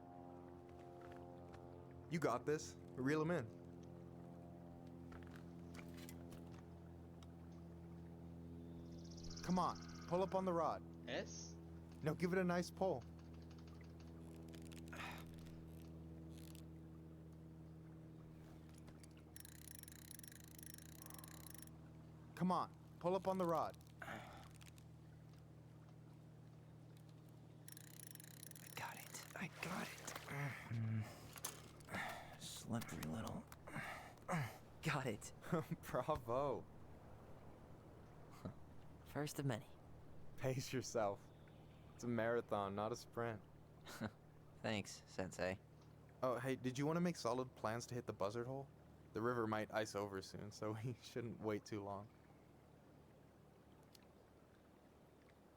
You got this. Reel them in. Come on, pull up on the rod. S? No, give it a nice pull. Come on, pull up on the rod. I got it. Slippery little. Got it. Bravo. First of many. Pace yourself. It's a marathon, not a sprint. Thanks, Sensei. Oh, hey, did you want to make solid plans to hit the buzzard hole? The river might ice over soon, so we shouldn't wait too long.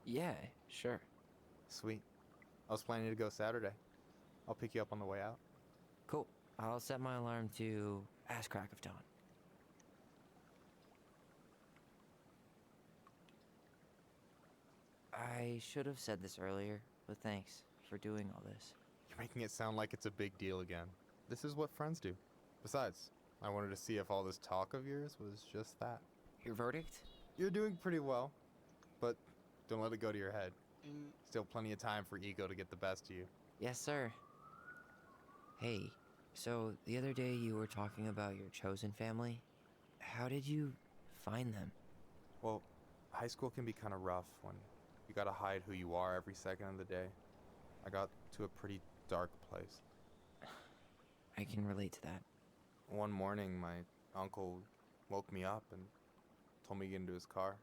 Yeah, sure. Sweet. I was planning to go Saturday. I'll pick you up on the way out. Cool. I'll set my alarm to ass crack of dawn. I should have said this earlier, but thanks for doing all this. You're making it sound like it's a big deal again. This is what friends do. Besides, I wanted to see if all this talk of yours was just that. Your verdict? You're doing pretty well, but don't let it go to your head. Still plenty of time for ego to get the best of you. Yes, sir. Hey, so the other day you were talking about your chosen family. How did you find them? Well, high school can be kind of rough when you gotta hide who you are every second of the day. I got to a pretty dark place. I can relate to that. One morning, my uncle woke me up and told me to get into his car.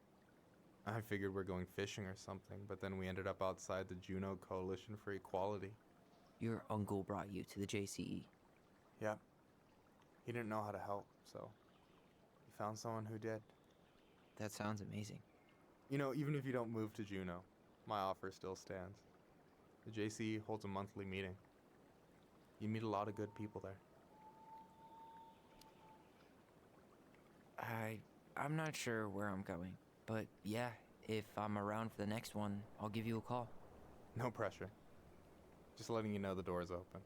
I figured we're going fishing or something, but then we ended up outside the Juneau Coalition for Equality. Your uncle brought you to the JCE. Yeah. He didn't know how to help, so he found someone who did. That sounds amazing. You know, even if you don't move to Juneau, my offer still stands. The JCE holds a monthly meeting. You meet a lot of good people there. I'm not sure where I'm going, but yeah, if I'm around for the next one, I'll give you a call. No pressure. Just letting you know the door's open.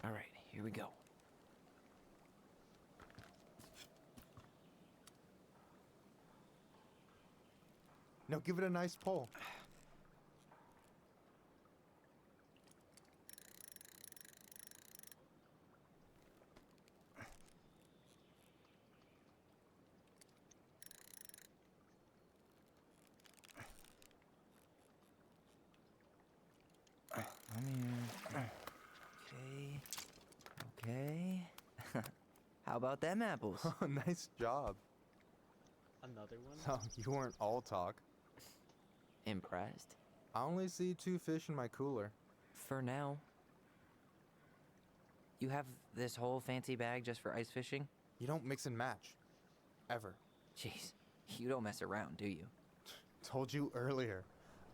All right, here we go. No, give it a nice pull. Okay. How about them apples? Nice job. Another one? So, you weren't all talk. Impressed? I only see 2 fish in my cooler. For now. You have this whole fancy bag just for ice fishing? You don't mix and match. Ever. Jeez, you don't mess around, do you? Told you earlier.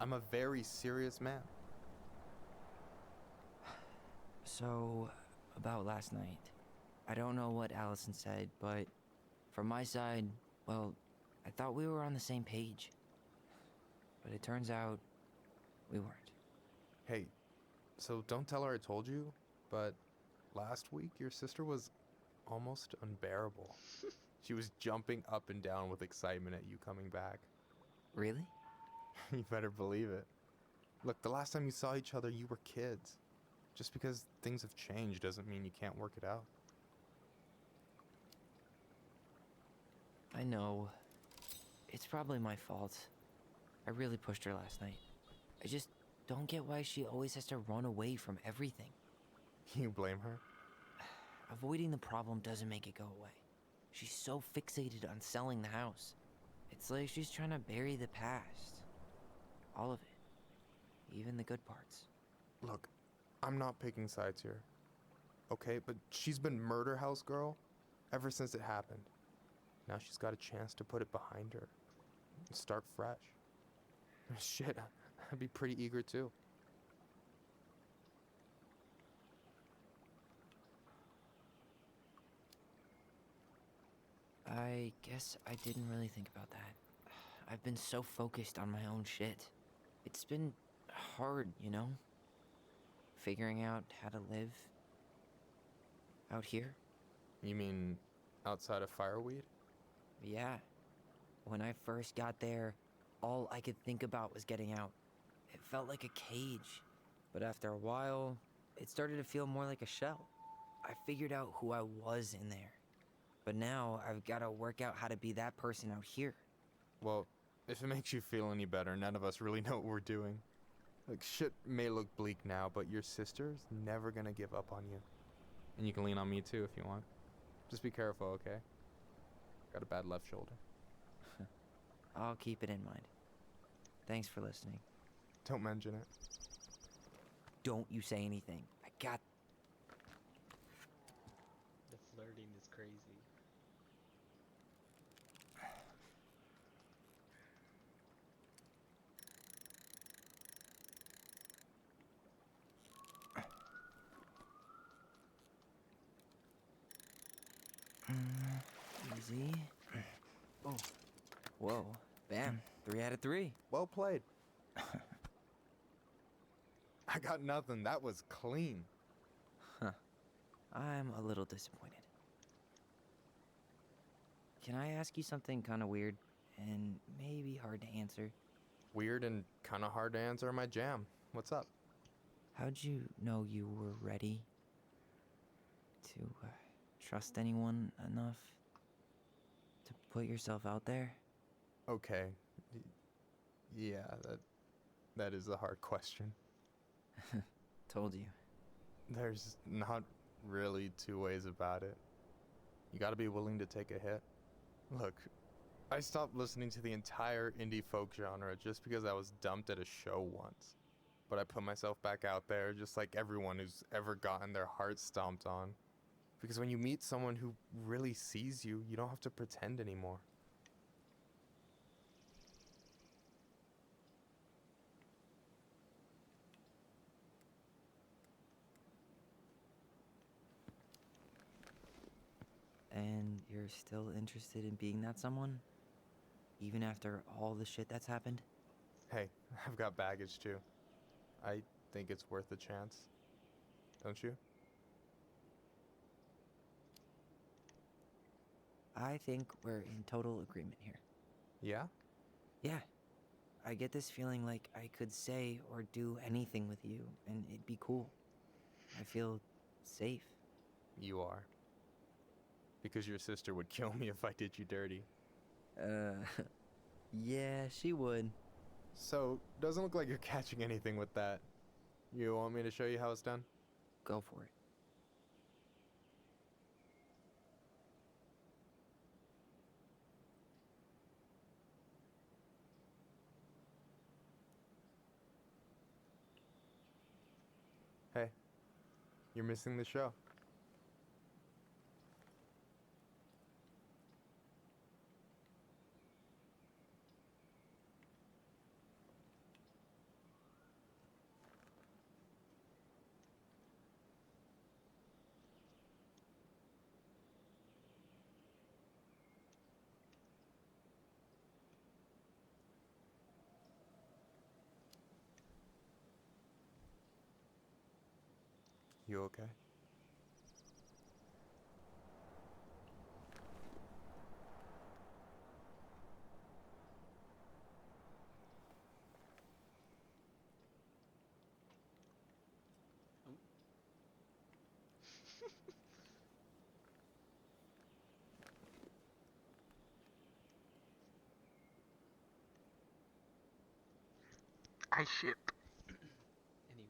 I'm a very serious man. So, about last night. I don't know what Allison said, but from my side, well, I thought we were on the same page. But it turns out we weren't. Hey, so don't tell her I told you, but last week your sister was almost unbearable. She was jumping up and down with excitement at you coming back. Really? You better believe it. Look, the last time you saw each other, you were kids. Just because things have changed doesn't mean you can't work it out. I know. It's probably my fault. I really pushed her last night. I just don't get why she always has to run away from everything. You blame her? Avoiding the problem doesn't make it go away. She's so fixated on selling the house. It's like she's trying to bury the past. All of it. Even the good parts. Look, I'm not picking sides here. Okay, but she's been murder house girl ever since it happened. Now she's got a chance to put it behind her and start fresh. Shit, I'd be pretty eager too. I guess I didn't really think about that. I've been so focused on my own shit. It's been hard, you know? Figuring out how to live out here. You mean outside of Fireweed? Yeah. When I first got there, all I could think about was getting out. It felt like a cage. But after a while, it started to feel more like a shell. I figured out who I was in there. But now I've got to work out how to be that person out here. Well, if it makes you feel any better, none of us really know what we're doing. Like, shit may look bleak now, but your sister's never gonna give up on you. And you can lean on me too if you want. Just be careful, okay? Got a bad left shoulder. I'll keep it in mind. Thanks for listening. Don't mention it. Don't you say anything. I got... The flirting is crazy. Easy. Oh. Whoa. Bam. 3 out of 3. Well played. I got nothing. That was clean. Huh. I'm a little disappointed. Can I ask you something kind of weird and maybe hard to answer? Weird and kind of hard to answer my jam. What's up? How'd you know you were ready to trust anyone enough to put yourself out there? Okay. Yeah, that is a hard question. Told you. There's not really two ways about it. You gotta be willing to take a hit. Look, I stopped listening to the entire indie folk genre just because I was dumped at a show once. But I put myself back out there just like everyone who's ever gotten their heart stomped on. Because when you meet someone who really sees you, you don't have to pretend anymore. And you're still interested in being that someone? Even after all the shit that's happened? Hey, I've got baggage too. I think it's worth a chance. Don't you? I think we're in total agreement here. Yeah? Yeah. I get this feeling like I could say or do anything with you, and it'd be cool. I feel safe. You are. Because your sister would kill me if I did you dirty. Yeah, she would. So, doesn't look like you're catching anything with that. You want me to show you how it's done? Go for it. Hey, you're missing the show. You okay? I ship. Anyway.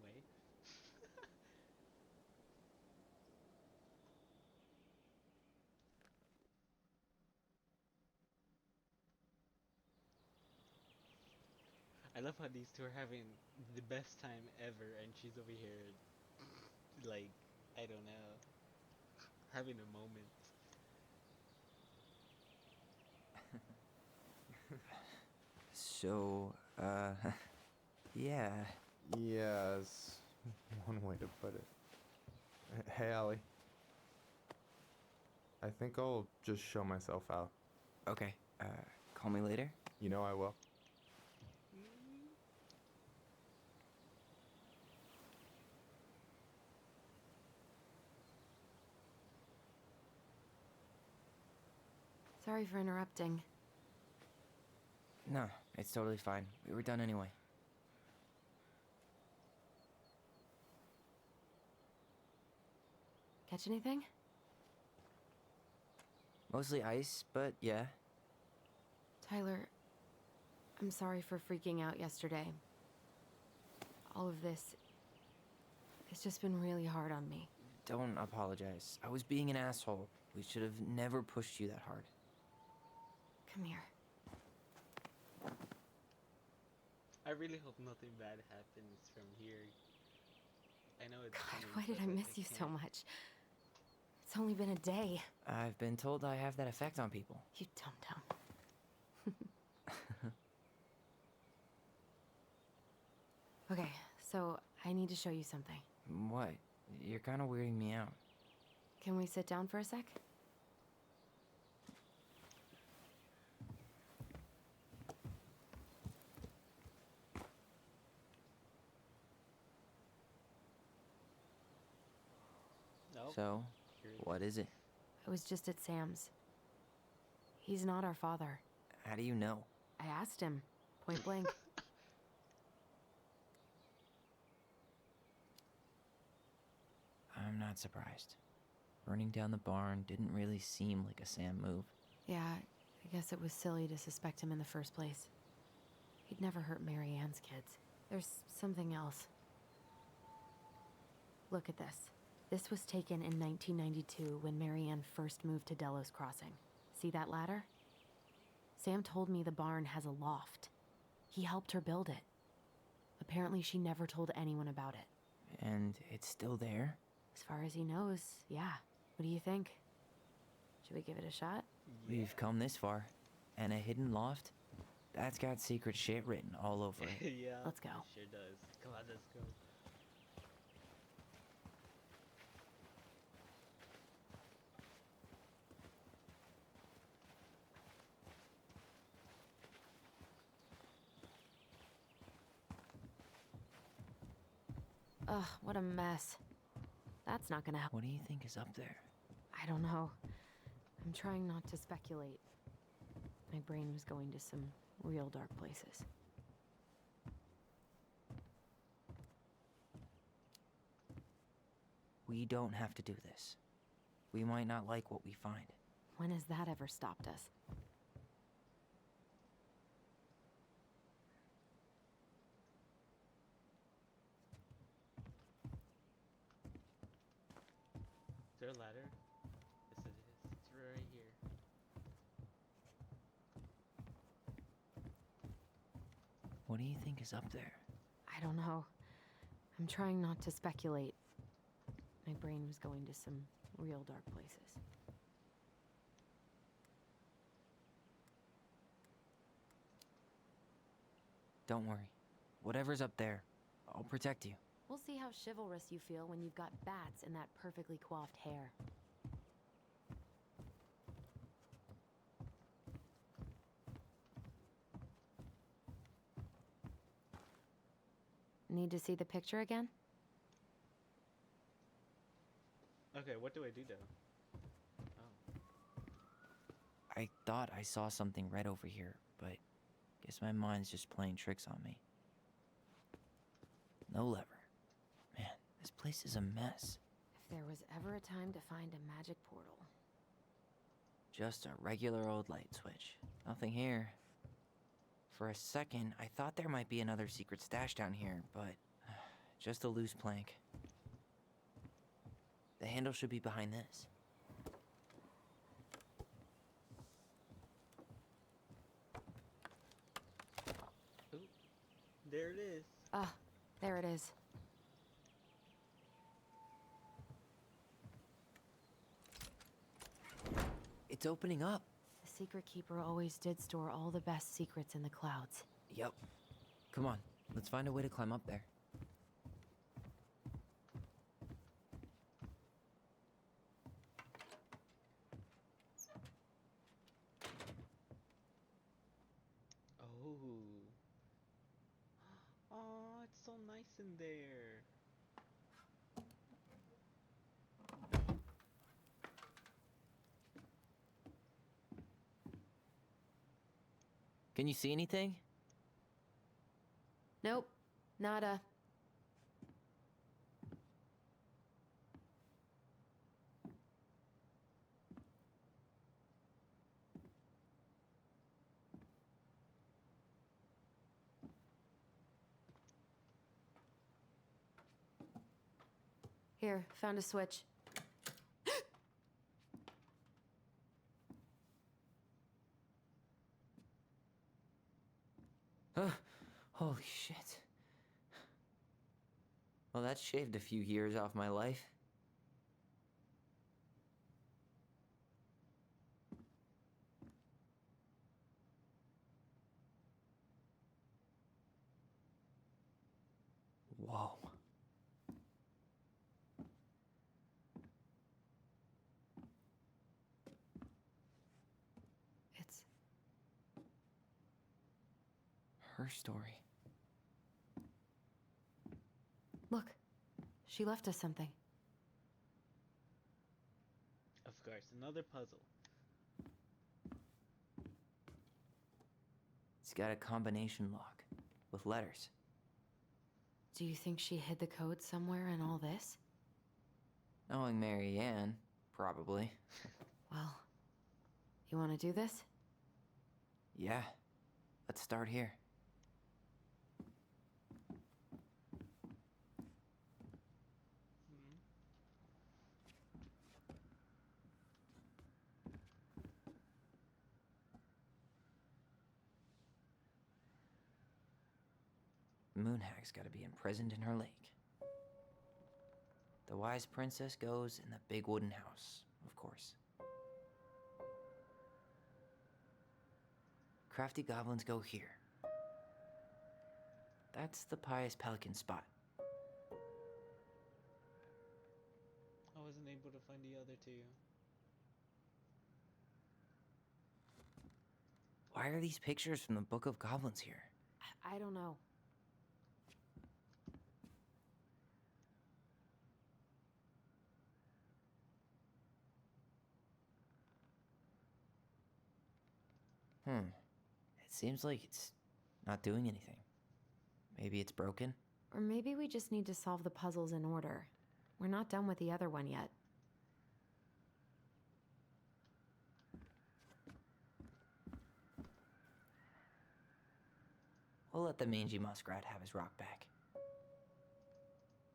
I love how these two are having the best time ever, and she's over here, like, I don't know, having a moment. So, yeah. Yeah, is one way to put it. Hey, Allie. I think I'll just show myself out. Okay, call me later? You know I will. Sorry for interrupting. No, it's totally fine. We were done anyway. Catch anything? Mostly ice, but yeah. Tyler, I'm sorry for freaking out yesterday. All of this, it's just been really hard on me. Don't apologize. I was being an asshole. We should have never pushed you that hard. Come here. I really hope nothing bad happens from here. I know it's God, funny, why did but, I like, miss you so can't. much? It's only been a day. I've been told I have that effect on people. You dum-dum. Okay, so I need to show you something. What? You're kind of weirding me out. Can we sit down for a sec? Nope. So, what is it? I was just at Sam's. He's not our father. How do you know? I asked him, point blank. I'm not surprised. Burning down the barn didn't really seem like a Sam move. Yeah, I guess it was silly to suspect him in the first place. He'd never hurt Mary Ann's kids. There's something else. Look at this. This was taken in 1992 when Mary Ann first moved to Delos Crossing. See that ladder? Sam told me the barn has a loft. He helped her build it. Apparently she never told anyone about it. And it's still there? As far as he knows, yeah. What do you think? Should we give it a shot? Yeah. We've come this far. And a hidden loft? That's got secret shit written all over it. Yeah. Let's go. It sure does. Come on, let's go. Ugh, what a mess. That's not gonna help. What do you think is up there? I don't know. I'm trying not to speculate. My brain was going to some real dark places. We don't have to do this. We might not like what we find. When has that ever stopped us? Is there a ladder? Yes, it is. It's right here. What do you think is up there? I don't know. I'm trying not to speculate. My brain was going to some real dark places. Don't worry. Whatever's up there, I'll protect you. We'll see how chivalrous you feel when you've got bats in that perfectly coiffed hair. Need to see the picture again? Okay, what do I do though? Oh. I thought I saw something red over here, but guess my mind's just playing tricks on me. No lever. Man, this place is a mess. If there was ever a time to find a magic portal. Just a regular old light switch. Nothing here. For a second, I thought there might be another secret stash down here, but just a loose plank. The handle should be behind this. Ooh. There it is. Ah, there it is. It's opening up. The secret keeper always did store all the best secrets in the clouds. Yep. Come on, let's find a way to climb up there. Oh. Oh, it's so nice in there. Can you see anything? Nope, nada. Here, found a switch. Holy shit. Well, that shaved a few years off my life. Whoa. It's Her story. Look, she left us something. Of course, another puzzle. It's got a combination lock with letters. Do you think she hid the code somewhere in all this? Knowing Mary Ann, probably. Well, you want to do this? Yeah. Let's start here. Moonhag's gotta be imprisoned in her lake. The wise princess goes in the big wooden house, of course. Crafty goblins go here. That's the pious pelican spot. I wasn't able to find the other two. Why are these pictures from the Book of Goblins here? I don't know. It seems like it's not doing anything. Maybe it's broken? Or maybe we just need to solve the puzzles in order. We're not done with the other one yet. We'll let the mangy muskrat have his rock back.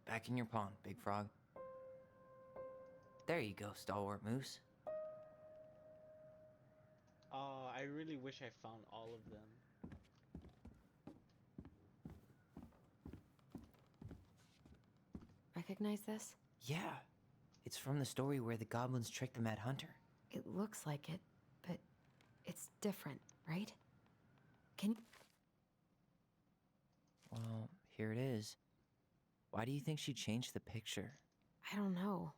Back in your pond, Big Frog. There you go, Stalwart Moose. Oh, I really wish I found all of them. Recognize this? Yeah. It's from the story where the goblins tricked the Mad Hunter. It looks like it, but it's different, right? Can you... Well, here it is. Why do you think she changed the picture? I don't know.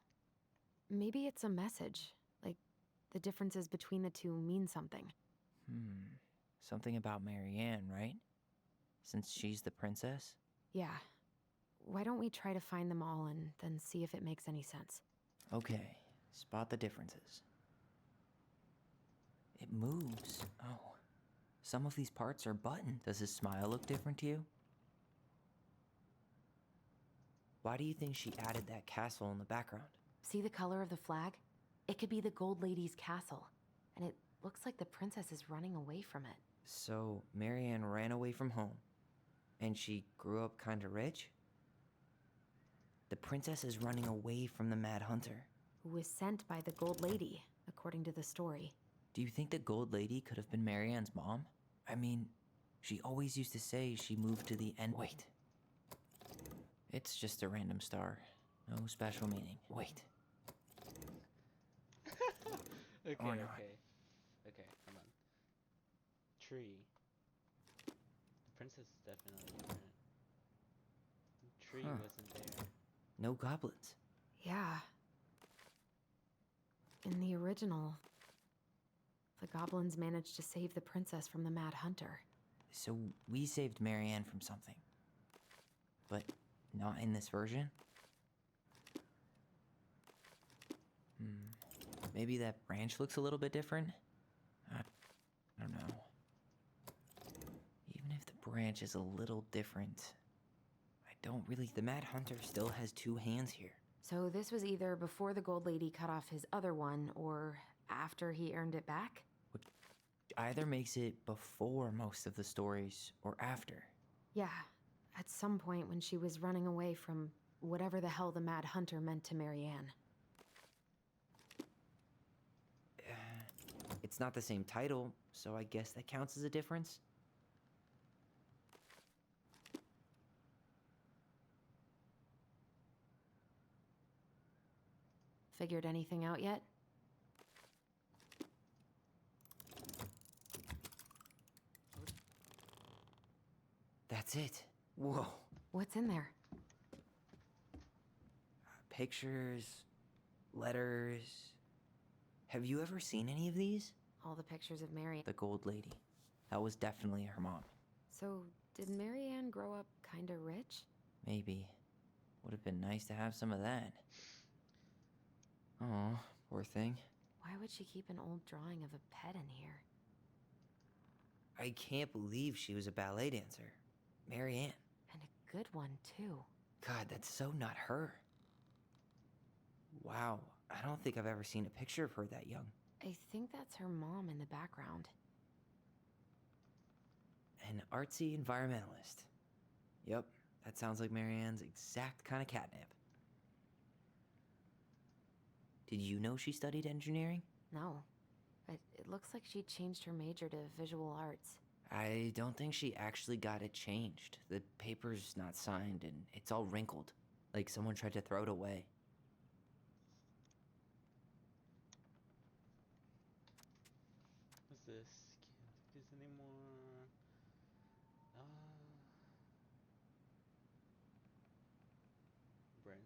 Maybe it's a message. Like, the differences between the two mean something. Something about Mary Ann, right? Since she's the princess? Yeah. Why don't we try to find them all and then see if it makes any sense? Okay, spot the differences. It moves. Oh. Some of these parts are buttoned. Does his smile look different to you? Why do you think she added that castle in the background? See the color of the flag? It could be the Gold Lady's castle. And it looks like the princess is running away from it. So, Mary Ann ran away from home. And she grew up kinda rich? The princess is running away from the Mad Hunter. Who was sent by the Gold Lady, according to the story. Do you think the Gold Lady could have been Mary Ann's mom? I mean, she always used to say she moved to the end. Wait. It's just a random star. No special meaning. Wait. Okay, Or not. Okay, hold on. Tree. The princess is definitely different. Tree wasn't there. No goblins. Yeah. In the original, the goblins managed to save the princess from the Mad Hunter. So we saved Mary Ann from something. But not in this version? Maybe that branch looks a little bit different? I don't know. Even if the branch is a little different, I don't really... The Mad Hunter still has two hands here. So this was either before the Gold Lady cut off his other one, or after he earned it back? Which either makes it before most of the stories, or after. Yeah, at some point when she was running away from whatever the hell the Mad Hunter meant to Marianne. It's not the same title, so I guess that counts as a difference. Figured anything out yet? That's it. Whoa. What's in there? Pictures, letters. Have you ever seen any of these? All the pictures of Marianne. The Gold Lady. That was definitely her mom. So, did Marianne grow up kinda rich? Maybe. Would have been nice to have some of that. Oh, poor thing. Why would she keep an old drawing of a pet in here? I can't believe she was a ballet dancer. Marianne. And a good one, too. God, that's so not her. Wow, I don't think I've ever seen a picture of her that young. I think that's her mom in the background. An artsy environmentalist. Yep, that sounds like Marianne's exact kind of catnip. Did you know she studied engineering? No, but it looks like she changed her major to visual arts. I don't think she actually got it changed. The paper's not signed and it's all wrinkled, like someone tried to throw it away. What's this? Can't do this anymore. Brent.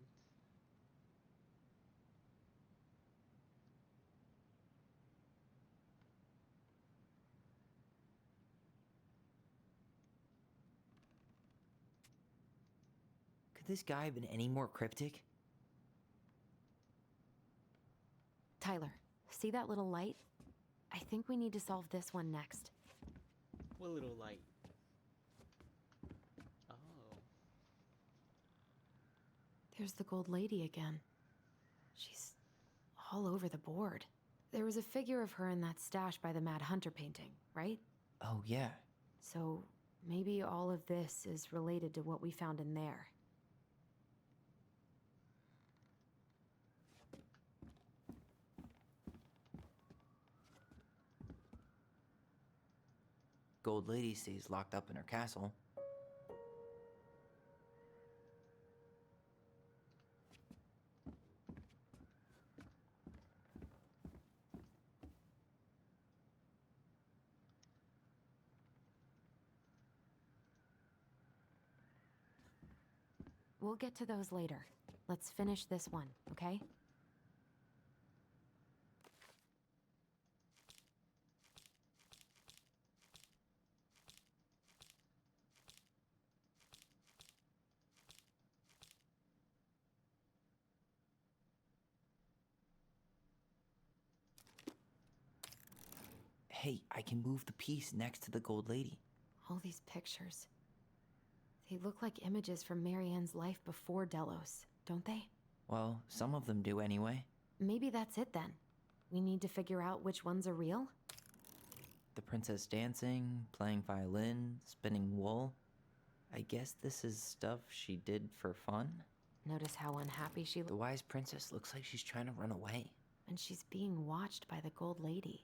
Could this guy have been any more cryptic? Tyler, see that little light? I think we need to solve this one next. What little light? Oh. There's the Gold Lady again. She's all over the board. There was a figure of her in that stash by the Mad Hunter painting, right? Oh, yeah. So maybe all of this is related to what we found in there. Gold Lady stays locked up in her castle. We'll get to those later. Let's finish this one, okay? Hey, I can move the piece next to the Gold Lady. All these pictures. They look like images from Marianne's life before Delos, don't they? Well, some of them do anyway. Maybe that's it then. We need to figure out which ones are real? The princess dancing, playing violin, spinning wool. I guess this is stuff she did for fun? Notice how unhappy she looks. The wise princess looks like she's trying to run away. And she's being watched by the Gold Lady.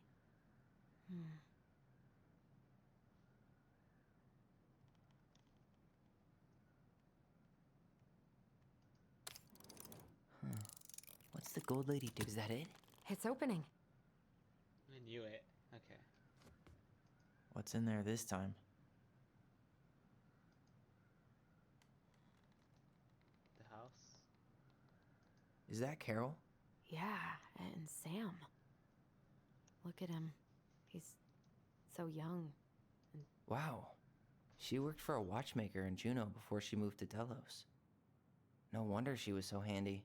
What's the Gold Lady do? Is that it? It's opening. I knew it. Okay. What's in there this time? The house. Is that Carol? Yeah, and Sam. Look at him. He's so young. Wow. She worked for a watchmaker in Juneau before she moved to Delos. No wonder she was so handy.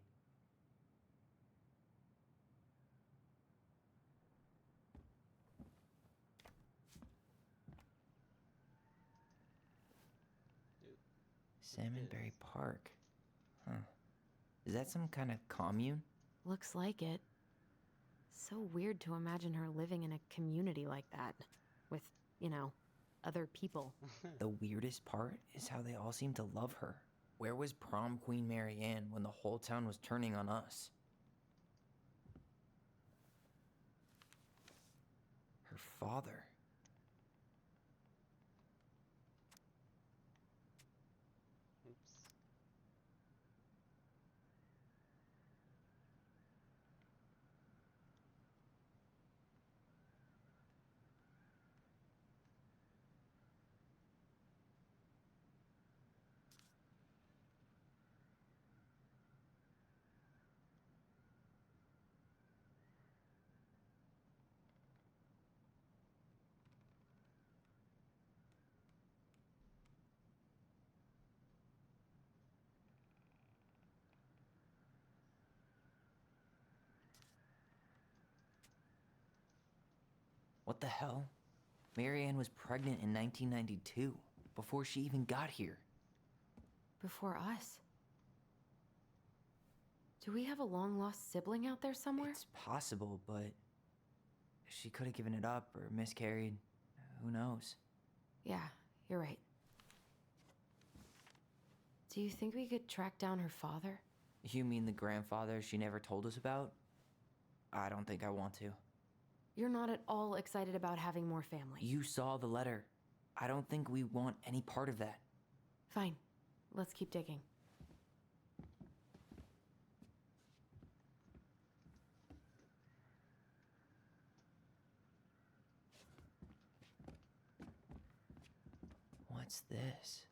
Salmonberry Park. Huh. Is that some kind of commune? Looks like it. So weird to imagine her living in a community like that. With, you know, other people. The weirdest part is how they all seem to love her. Where was prom queen Marianne when the whole town was turning on us? Her father. Oops. What the hell? Marianne was pregnant in 1992, before she even got here. Before us? Do we have a long-lost sibling out there somewhere? It's possible, but she could have given it up or miscarried. Who knows? Yeah, you're right. Do you think we could track down her father? You mean the grandfather she never told us about? I don't think I want to. You're not at all excited about having more family. You saw the letter. I don't think we want any part of that. Fine. Let's keep digging. What's this?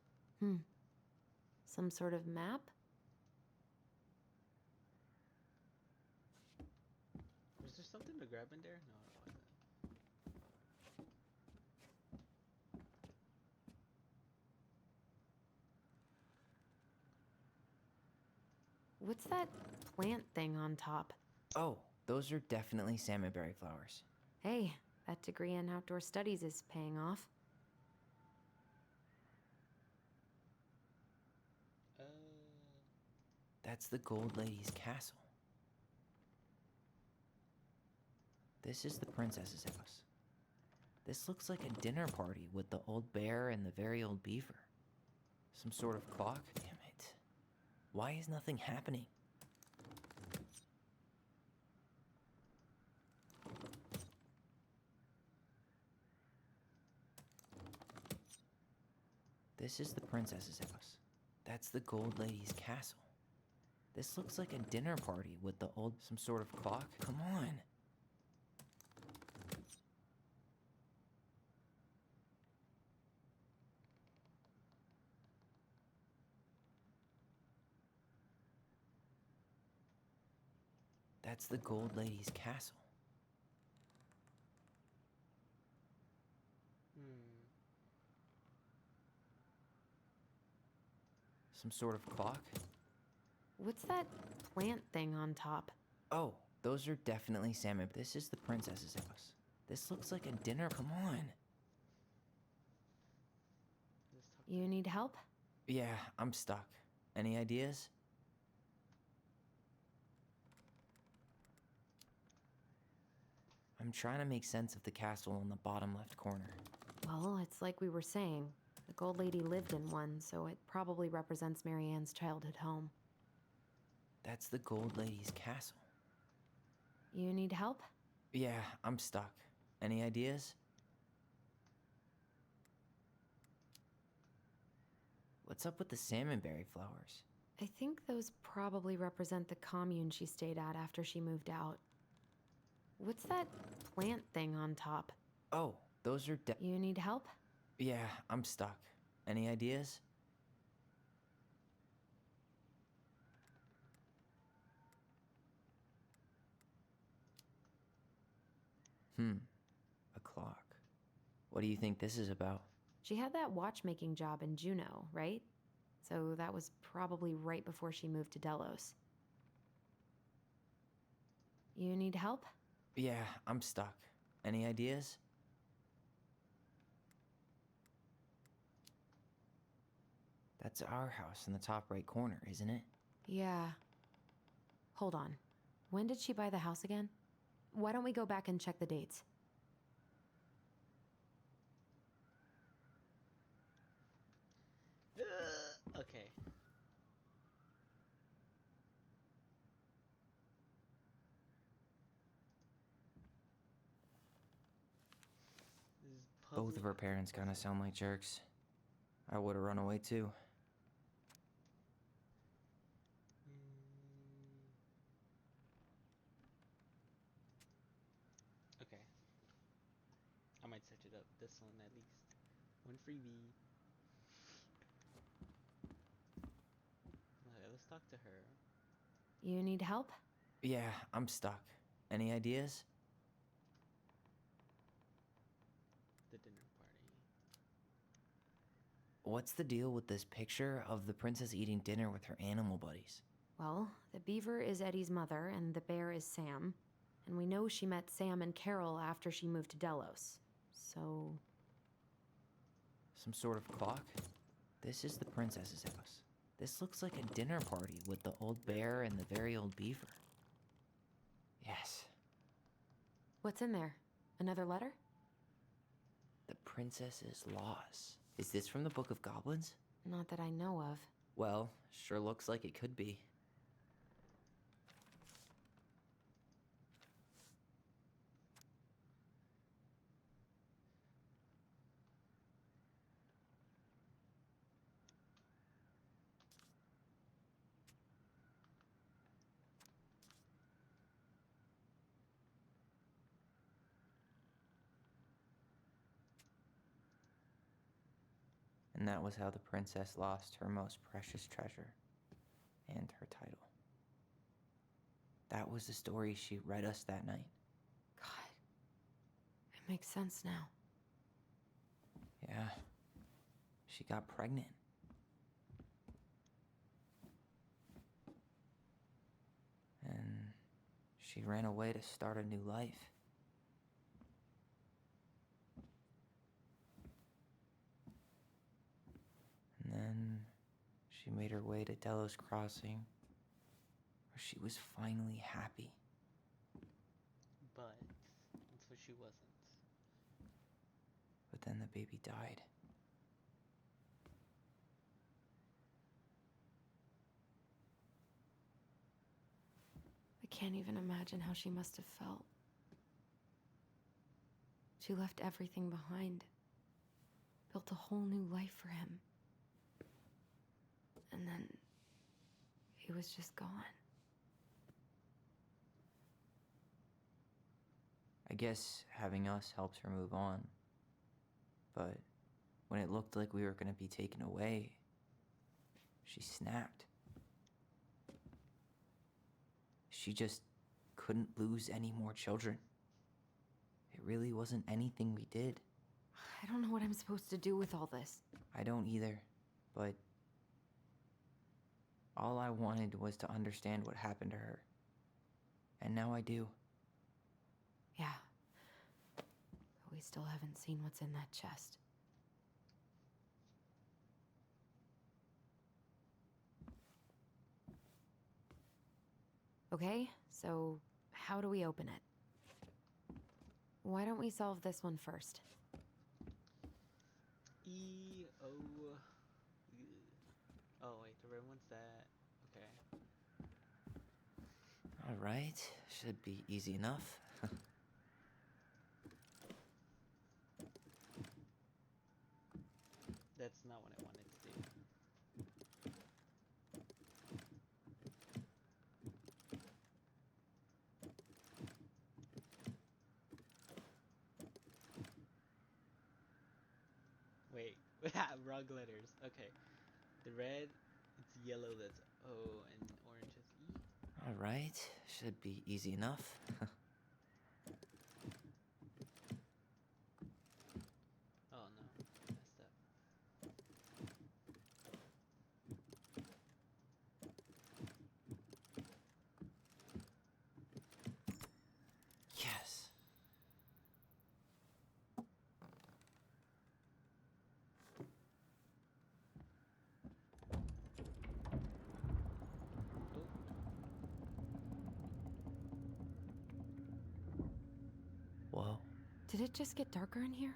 Some sort of map? Was there something to grab in there? No, I don't like that. What's that plant thing on top? Oh, those are definitely salmonberry flowers. Hey, that degree in outdoor studies is paying off. That's the Gold Lady's castle. This is the princess's house. This looks like a dinner party with the old bear and the very old beaver. Some sort of clock? Damn it. Why is nothing happening? This is the princess's house. That's the Gold Lady's castle. This looks like a dinner party with the old... some sort of clock? Come on. That's the Gold Lady's castle. Some sort of clock? What's that plant thing on top? Oh, those are definitely salmon. This is the princess's house. This looks like a dinner. Come on. You need help? Yeah, I'm stuck. Any ideas? I'm trying to make sense of the castle in the bottom left corner. Well, it's like we were saying. The Gold Lady lived in one, so it probably represents Marianne's childhood home. That's the Gold Lady's castle. You need help? Yeah, I'm stuck. Any ideas? What's up with the salmonberry flowers? I think those probably represent the commune she stayed at after she moved out. What's that plant thing on top? Oh, those are You need help? Yeah, I'm stuck. Any ideas? A clock. What do you think this is about? She had that watchmaking job in Juneau, right? So that was probably right before she moved to Delos. You need help? Yeah, I'm stuck. Any ideas? That's our house in the top right corner, isn't it? Yeah. Hold on. When did she buy the house again? Why don't we go back and check the dates? Okay. Both of her parents kind of sound like jerks. I would have run away too. Okay. I might search it up. This one at least. One freebie. Okay, let's talk to her. You need help? Yeah, I'm stuck. Any ideas? The dinner party. What's the deal with this picture of the princess eating dinner with her animal buddies? Well, the beaver is Eddie's mother, and the bear is Sam. And we know she met Sam and Carol after she moved to Delos. So... Some sort of clock? This is the princess's house. This looks like a dinner party with the old bear and the very old beaver. Yes. What's in there? Another letter? The princess's laws. Is this from the Book of Goblins? Not that I know of. Well, sure looks like it could be. And that was how the princess lost her most precious treasure and her title. That was the story she read us that night. God. It makes sense now. Yeah. She got pregnant. And she ran away to start a new life. And then she made her way to Delos Crossing, where she was finally happy. But that's what she wasn't. But then the baby died. I can't even imagine how she must have felt. She left everything behind. Built a whole new life for him. And then he was just gone. I guess having us helped her move on. But when it looked like we were gonna be taken away, she snapped. She just couldn't lose any more children. It really wasn't anything we did. I don't know what I'm supposed to do with all this. I don't either, but all I wanted was to understand what happened to her. And now I do. Yeah. But we still haven't seen what's in that chest. Okay, so how do we open it? Why don't we solve this one first? E-O... Oh, wait, the red one's that. Okay. Alright, should be easy enough. That's not what I wanted to do. Wait, wrong letters. Okay. The red, it's yellow, that's O, and orange is E. Alright, should be easy enough. Oh no, messed up. Yes. Oh. Whoa. Did it just get darker in here?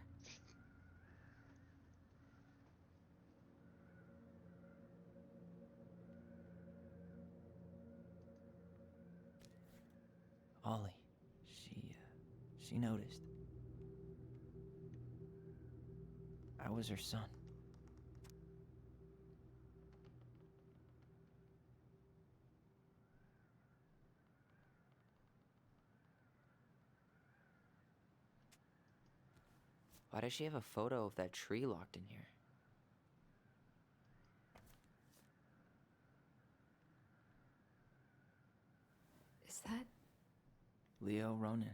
Ollie. She noticed. I was her son. Why does she have a photo of that tree locked in here? Is that... Leo Ronan.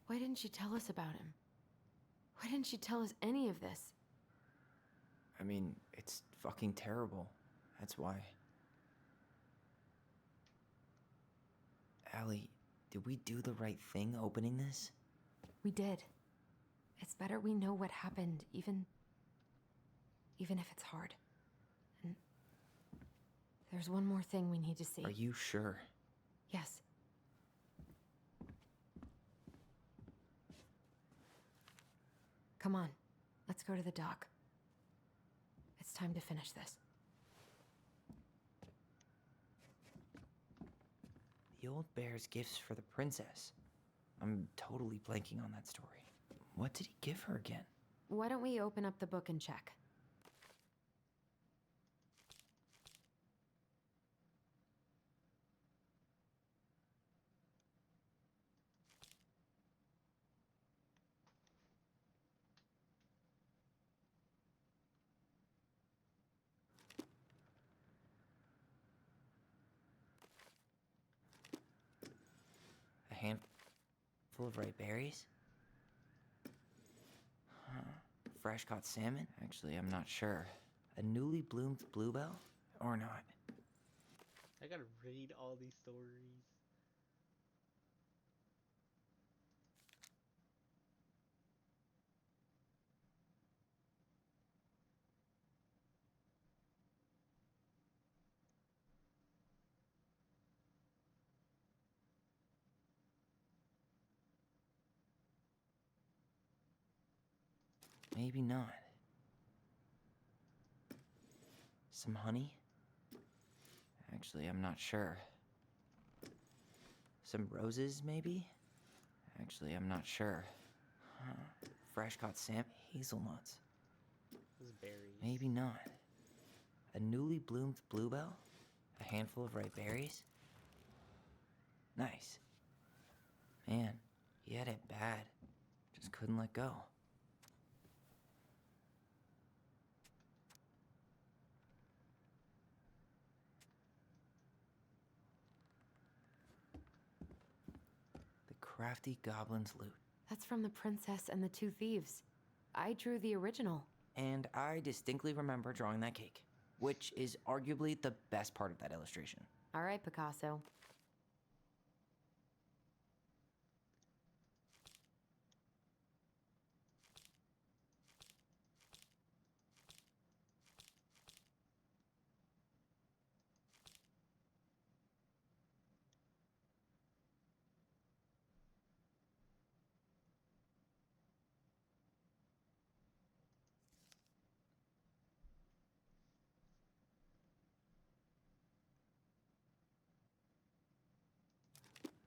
Why didn't she tell us about him? Why didn't she tell us any of this? I mean, it's fucking terrible. That's why. Allie, did we do the right thing opening this? We did. It's better we know what happened, even if it's hard. And there's one more thing we need to see. Are you sure? Yes. Come on, let's go to the dock. It's time to finish this. The old bear's gifts for the princess. I'm totally blanking on that story. What did he give her again? Why don't we open up the book and check? A handful of ripe berries? Huh. Fresh caught salmon? Actually, I'm not sure. A newly bloomed bluebell? Or not. I gotta read all these stories. Maybe not. Some honey? Actually, I'm not sure. Some roses, maybe? Actually, I'm not sure. Huh. Fresh caught salmon? Hazelnuts? Those berries. Maybe not. A newly bloomed bluebell? A handful of ripe berries? Nice. Man, he had it bad. Just couldn't let go. The crafty goblin's loot. That's from The Princess and the Two Thieves. I drew the original. And I distinctly remember drawing that cake, which is arguably the best part of that illustration. All right, Picasso.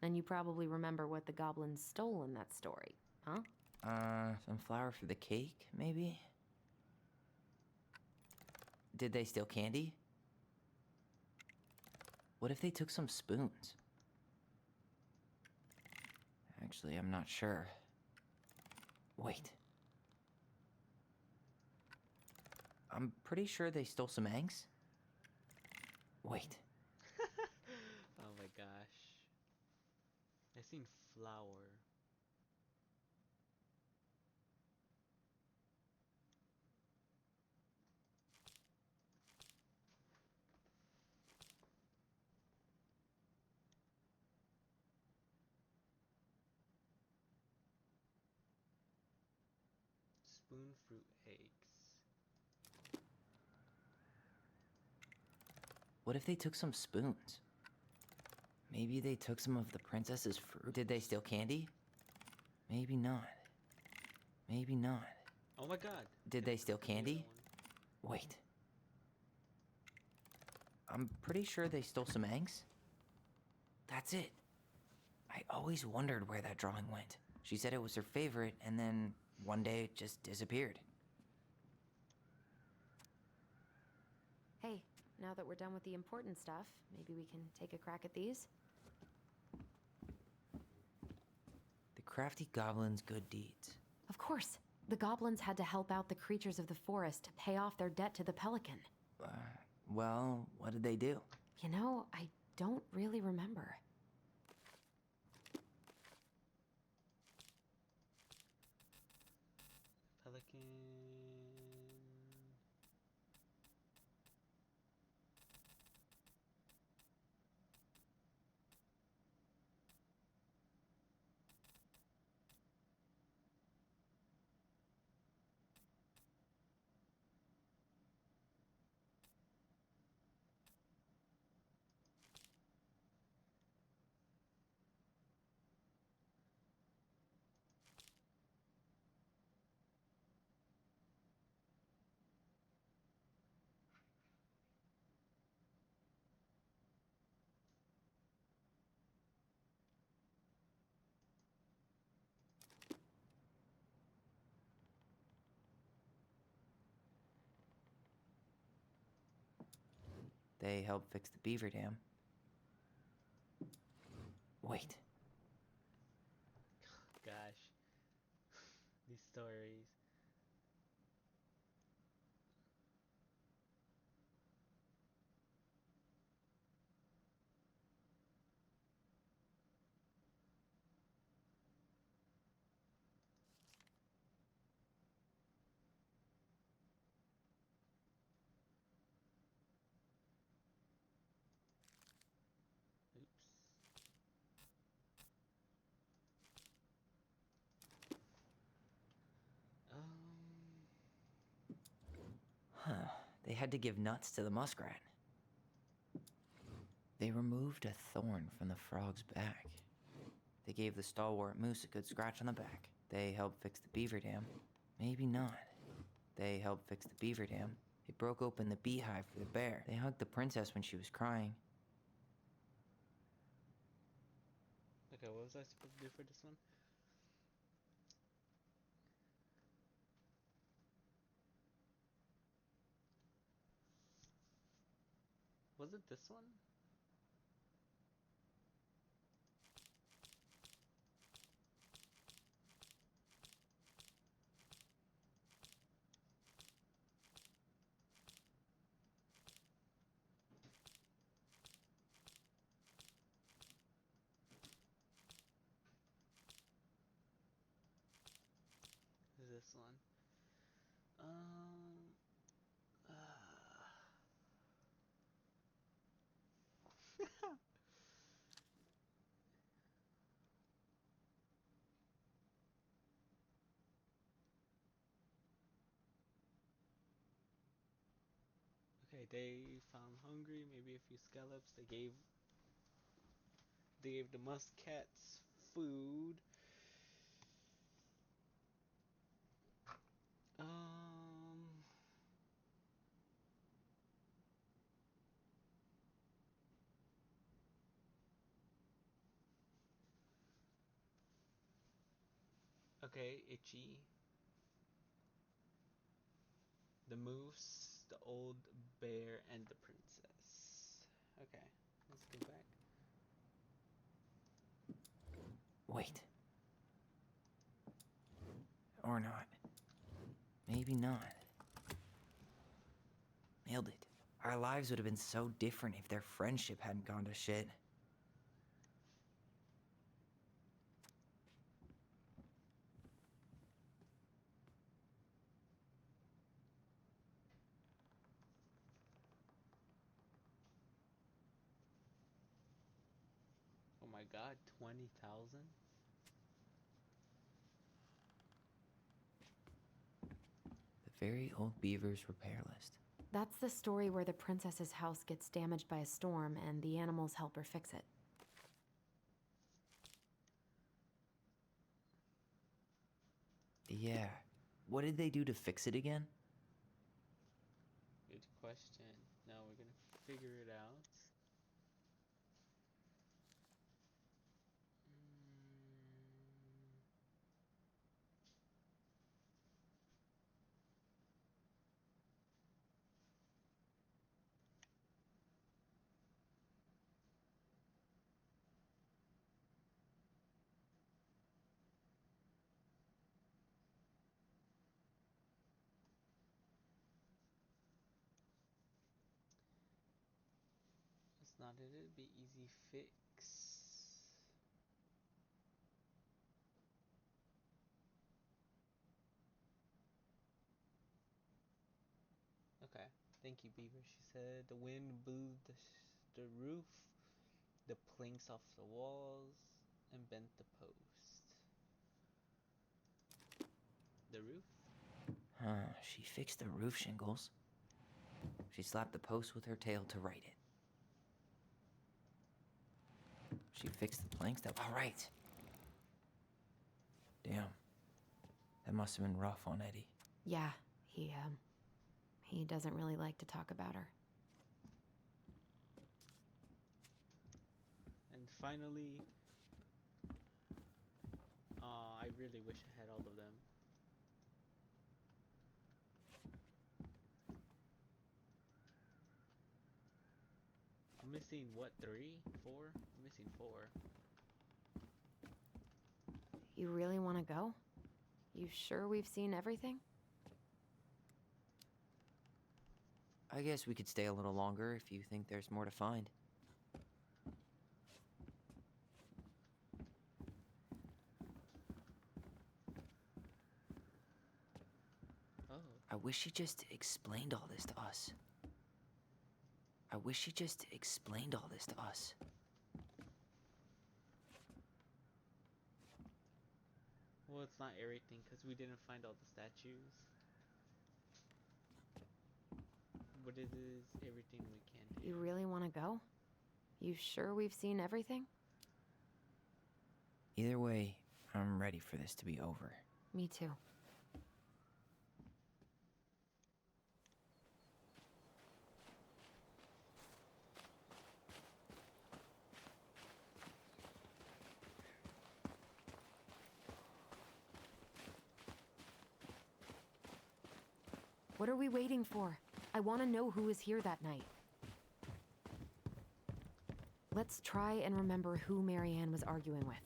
And you probably remember what the goblins stole in that story, huh? Some flour for the cake, maybe? Did they steal candy? What if they took some spoons? Actually, I'm not sure. Wait. I'm pretty sure they stole some eggs. Wait. Oh my gosh. I seen flour. Spoon fruit eggs. What if they took some spoons? Maybe they took some of the princess's fruit. Did they steal candy? Maybe not. Maybe not. Oh my god. Did they steal candy? Wait. I'm pretty sure they stole some eggs. That's it. I always wondered where that drawing went. She said it was her favorite, and then one day it just disappeared. Hey, now that we're done with the important stuff, maybe we can take a crack at these? The crafty goblin's good deeds. Of course. The goblins had to help out the creatures of the forest to pay off their debt to the pelican. Well, what did they do? You know, I don't really remember. Pelican. They helped fix the beaver dam. Wait. Gosh. These stories. Oops. Huh. They had to give nuts to the muskrat. They removed a thorn from the frog's back. They gave the stalwart moose a good scratch on the back. They helped fix the beaver dam. Maybe not. They helped fix the beaver dam. They broke open the beehive for the bear. They hugged the princess when she was crying. Okay, what was I supposed to do for this one? Was it this one? This one. Okay, they found hungry, maybe a few scallops. They gave the muskats food. Okay, Itchy. The moose, the old bear, and the princess. Okay, let's go back. Wait. Or not. Maybe not. Nailed it. Our lives would have been so different if their friendship hadn't gone to shit. Oh my god, 20,000? The very old beaver's repair list. That's the story where the princess's house gets damaged by a storm and the animals help her fix it. Yeah. What did they do to fix it again? Good question. Now we're gonna figure it out. wanted it to be easy fix. Okay. Thank you, Beaver. She said the wind blew the roof, the planks off the walls, and bent the post. The roof? She fixed the roof shingles. She slapped the post with her tail to right it. She fixed the planks that... All right. Damn. That must have been rough on Eddie. Yeah, he doesn't really like to talk about her. And finally, I really wish I had all of them. I'm missing what, 3? 4? I'm missing 4. You really want to go? You sure we've seen everything? I guess we could stay a little longer if you think there's more to find. Oh. I wish she just explained all this to us. I wish she just explained all this to us. Well, it's not everything, because we didn't find all the statues. But it is everything we can do. You really want to go? You sure we've seen everything? Either way, I'm ready for this to be over. Me too. What are we waiting for? I want to know who was here that night. Let's try and remember who Marianne was arguing with.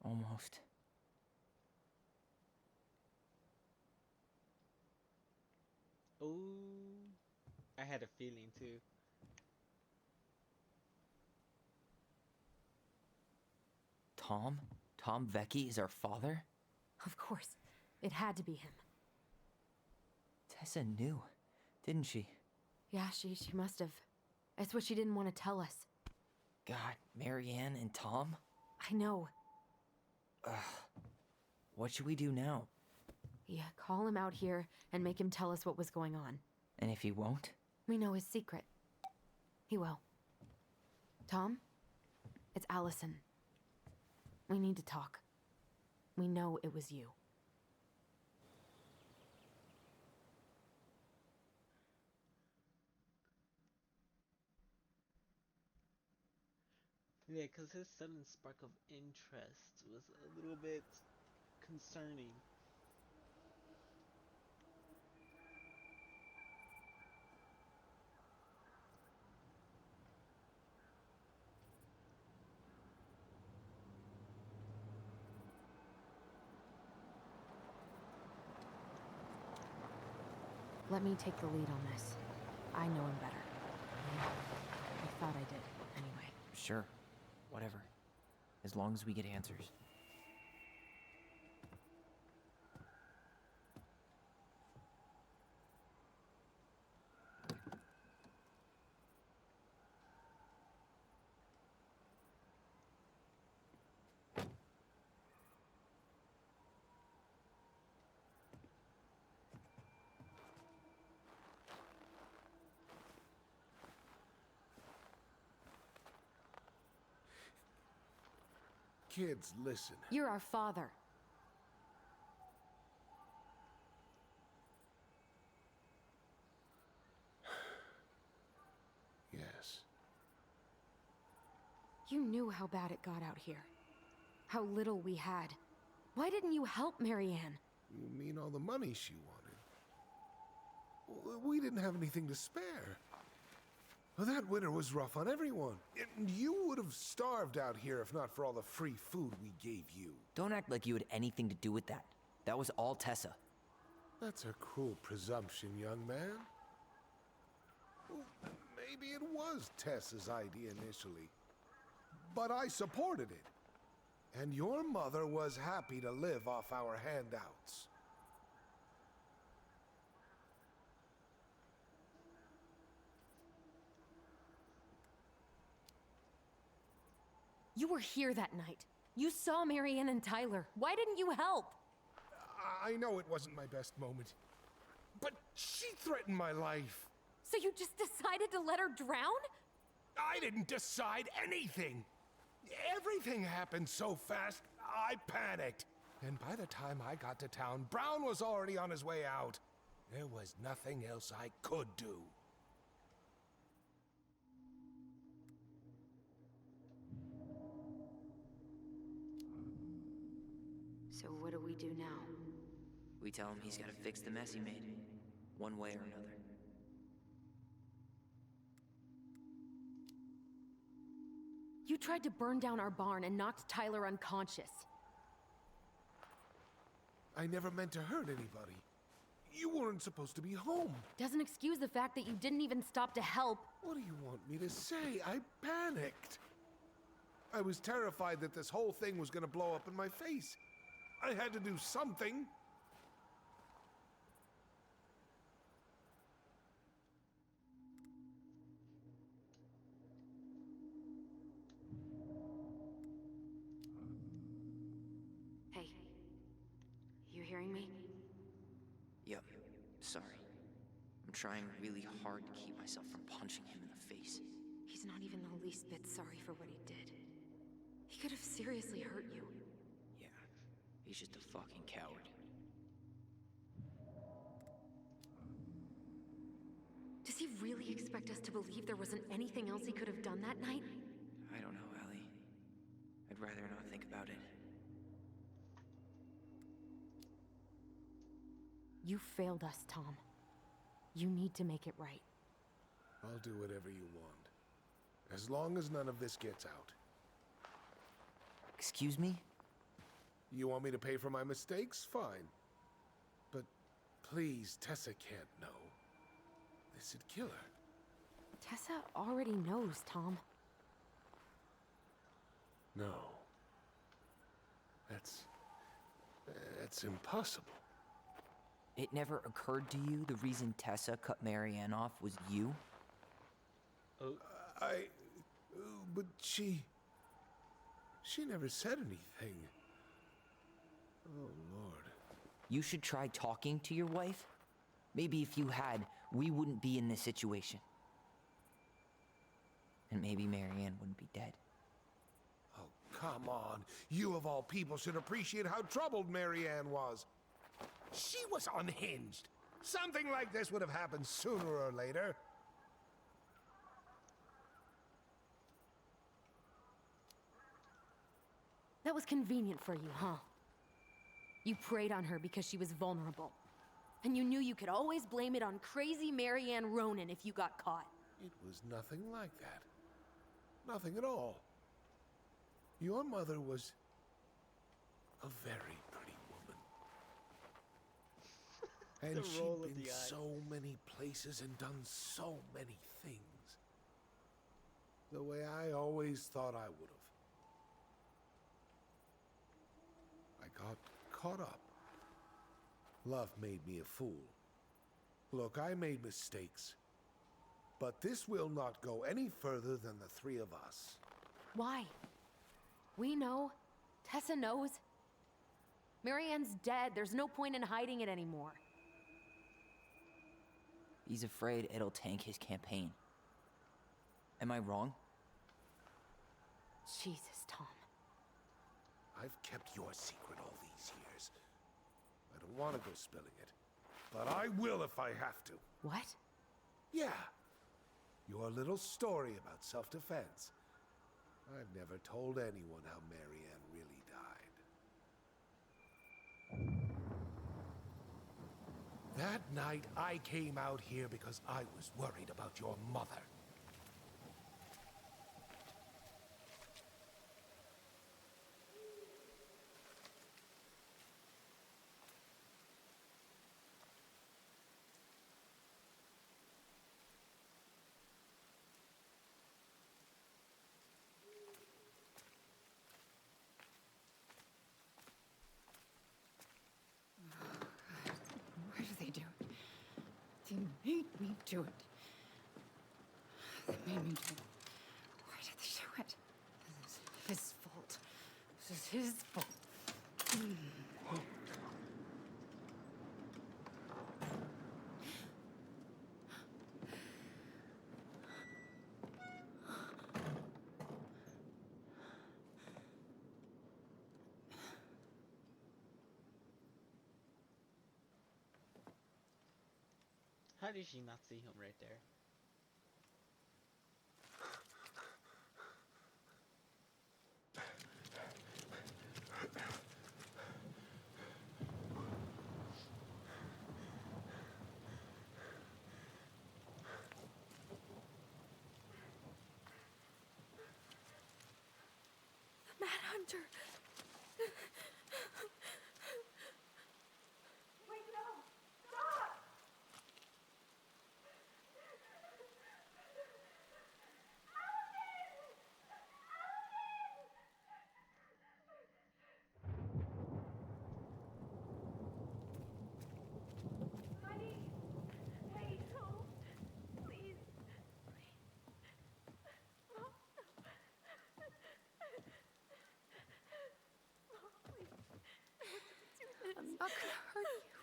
Almost. Oh, I had a feeling too. Tom? Tom Vecchi is our father? Of course. It had to be him. Tessa knew, didn't she? Yeah, she must have. It's what she didn't want to tell us. God, Marianne and Tom? I know. Ugh. What should we do now? Yeah, call him out here and make him tell us what was going on. And if he won't? We know his secret. He will. Tom? It's Allison. We need to talk. We know it was you. Yeah, because his sudden spark of interest was a little bit concerning. Let me take the lead on this. I know him better. I thought I did, anyway. Sure. Whatever. As long as we get answers. Kids, listen. You're our father. Yes. You knew how bad it got out here. how little we had. Why didn't you help Marianne? You mean all the money she wanted? We didn't have anything to spare. Well, that winter was rough on everyone. And you would have starved out here if not for all the free food we gave you. Don't act like you had anything to do with that. That was all Tessa. That's a cruel presumption, young man. Well, maybe it was Tessa's idea initially. But I supported it. And your mother was happy to live off our handouts. You were here that night. You saw Marianne and Tyler. Why didn't you help? I know it wasn't my best moment. But she threatened my life. So you just decided to let her drown? I didn't decide anything. Everything happened so fast, I panicked. And by the time I got to town, Brown was already on his way out. There was nothing else I could do. So what do we do now? We tell him he's gotta fix the mess he made, one way or another. You tried to burn down our barn and knocked Tyler unconscious. I never meant to hurt anybody. You weren't supposed to be home. Doesn't excuse the fact that you didn't even stop to help. What do you want me to say? I panicked. I was terrified that this whole thing was gonna blow up in my face. I had to do something. Hey, you hearing me? Yep, sorry. I'm trying really hard to keep myself from punching him in the face. He's not even the least bit sorry for what he did. He could have seriously hurt you. Yeah, he's just a fucking coward. Does he really expect us to believe there wasn't anything else he could have done that night? I don't know, Ellie. I'd rather not think about it. You failed us, Tom. You need to make it right. I'll do whatever you want. As long as none of this gets out. Excuse me? You want me to pay for my mistakes? Fine. But please, Tessa can't know. This'd kill her. Tessa already knows, Tom. No. That's impossible. It never occurred to you the reason Tessa cut Marianne off was you? Oh. But she never said anything. Oh, Lord. You should try talking to your wife. Maybe if you had, we wouldn't be in this situation. And maybe Marianne wouldn't be dead. Oh, come on. You of all people should appreciate how troubled Marianne was. She was unhinged. Something like this would have happened sooner or later. That was convenient for you, huh? You preyed on her because she was vulnerable. And you knew you could always blame it on crazy Marianne Ronan if you got caught. It was nothing like that. Nothing at all. Your mother was a very pretty woman. And she'd been so many places and done so many things. The way I always thought I would have. I got caught up. Love made me a fool. Look, I made mistakes. But this will not go any further than the three of us. Why? We know. Tessa knows. Marianne's dead. There's no point in hiding it anymore. He's afraid it'll tank his campaign. Am I wrong? Jesus, Tom. I've kept your secret all these years. I don't want to go spilling it. But I will if I have to. What? Yeah. Your little story about self-defense. I've never told anyone how Marianne really died. That night, I came out here because I was worried about your mother. Why do they do it? They made me do it. They made me do it. Why did they do it? This is his fault. This is his fault. How did she not see him right there? The Mad Hunter. Wait, no! Stop! Honey! Wait, no! Please! No! No, please. I'm not gonna hurt you.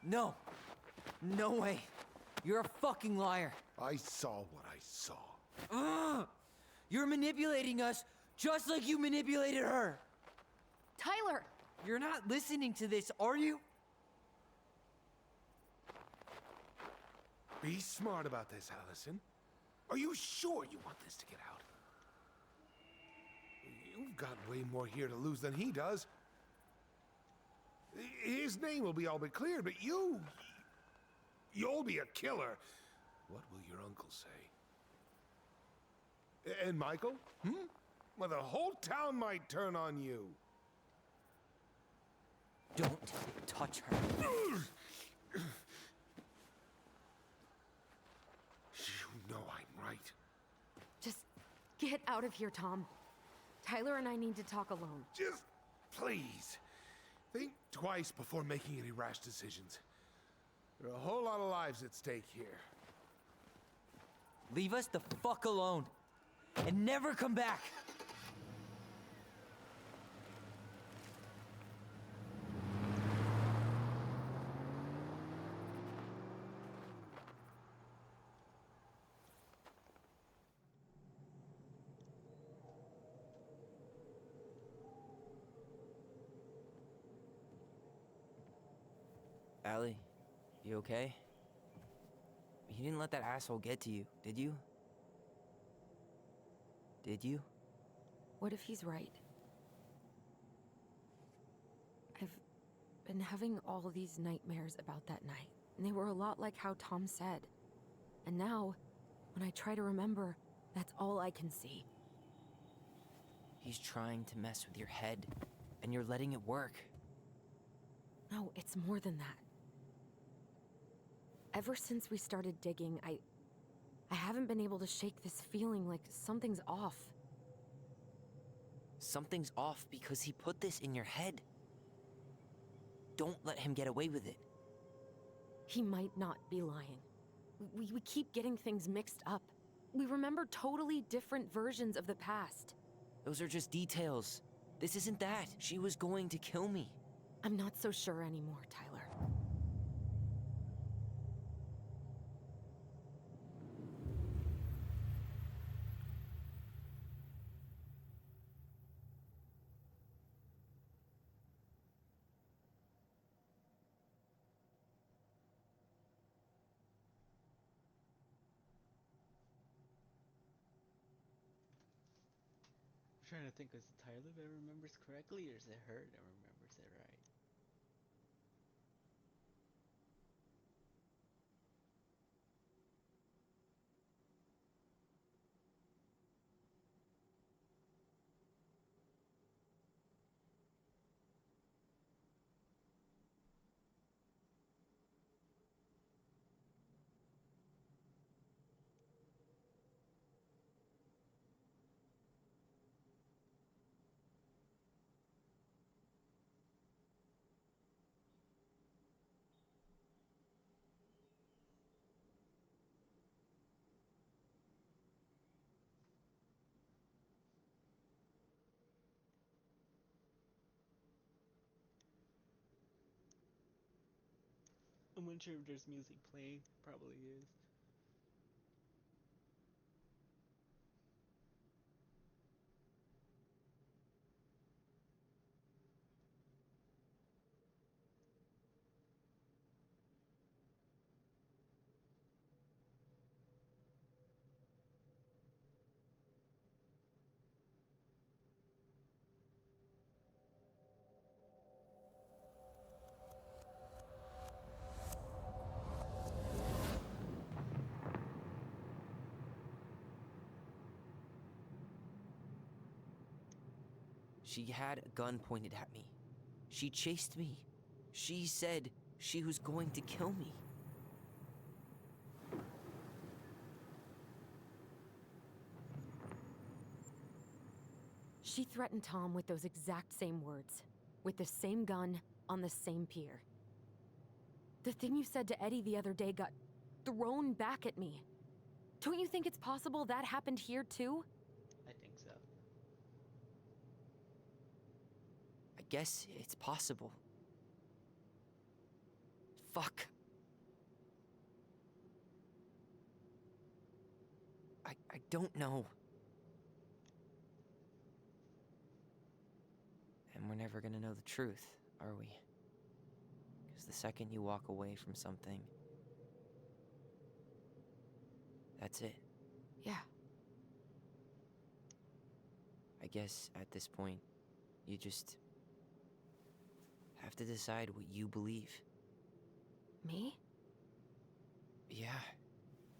No! No way! You're a fucking liar! I saw what I saw. Ugh! You're manipulating us just like you manipulated her! Tyler! You're not listening to this, are you? Be smart about this, Allison. Are you sure you want this to get out? You've got way more here to lose than he does. His name will be all but cleared, but you'll be a killer. What will your uncle say? And Michael? Well, the whole town might turn on you. Don't touch her. You know I'm right. Just get out of here, Tom. Tyler and I need to talk alone. Just please. Think twice before making any rash decisions. There are a whole lot of lives at stake here. Leave us the fuck alone. And never come back. Allie, you okay? You didn't let that asshole get to you, did you? Did you? What if he's right? I've been having all these nightmares about that night, and they were a lot like how Tom said. And now, when I try to remember, that's all I can see. He's trying to mess with your head, and you're letting it work. No, it's more than that. Ever since we started digging, I haven't been able to shake this feeling like something's off. Something's off because he put this in your head. Don't let him get away with it. He might not be lying. We keep getting things mixed up. We remember totally different versions of the past. Those are just details. This isn't that. She was going to kill me. I'm not so sure anymore, Tyler. trying to think, is it Tyler that remembers correctly, or is it her that remembers it right? I'm unsure if there's music playing. Probably is. She had a gun pointed at me. She chased me. She said she was going to kill me. She threatened Tom with those exact same words, with the same gun, on the same pier. The thing you said to Eddie the other day got thrown back at me. Don't you think it's possible that happened here too? I think so. I guess it's possible. Fuck. I don't know. And we're never gonna know the truth, are we? Because the second you walk away from something, that's it. Yeah. I guess at this point, you just have to decide what you believe. Me? Yeah.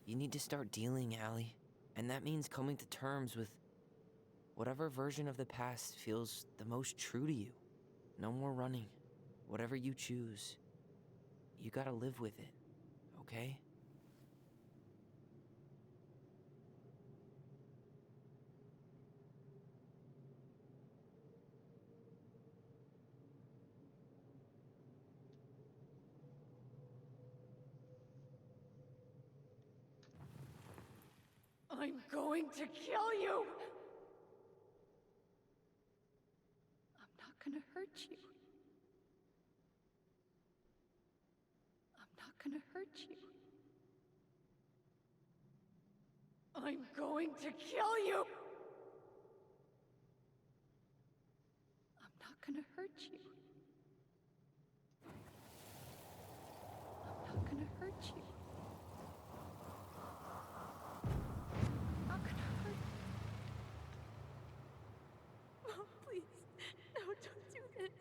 You need to start dealing, Allie. And that means coming to terms with whatever version of the past feels the most true to you. No more running. Whatever you choose, you gotta live with it, okay? I'm going to kill you! I'm not gonna hurt you. I'm not gonna hurt you. I'm going to kill you! I'm not gonna hurt you. I'm not gonna hurt you. I'm not gonna hurt you. Oh, please. No, don't do this.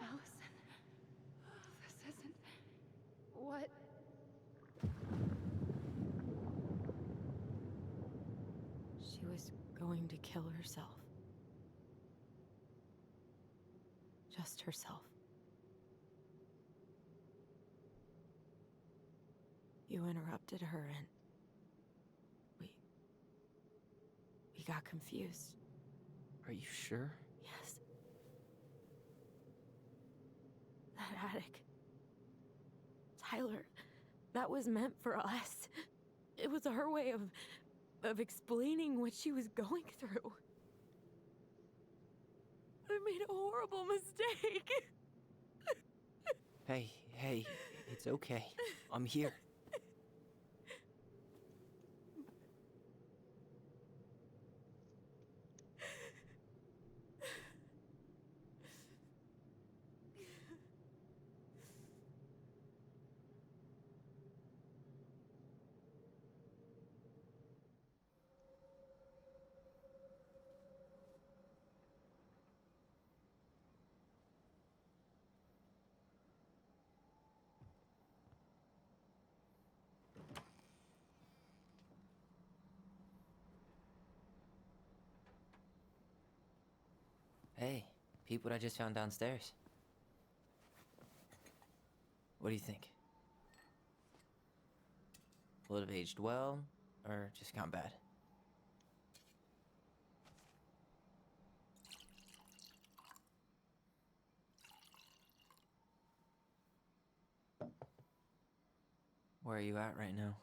Allison, this isn't what... She was going to kill herself. Just herself. You interrupted her and... We got confused. Are you sure? Yes. That attic. Tyler, that was meant for us. It was her way of explaining what she was going through. I made a horrible mistake. Hey, it's okay. I'm here. Peep what I just found downstairs. What do you think? Will it have aged well, or just gone bad? Where are you at right now?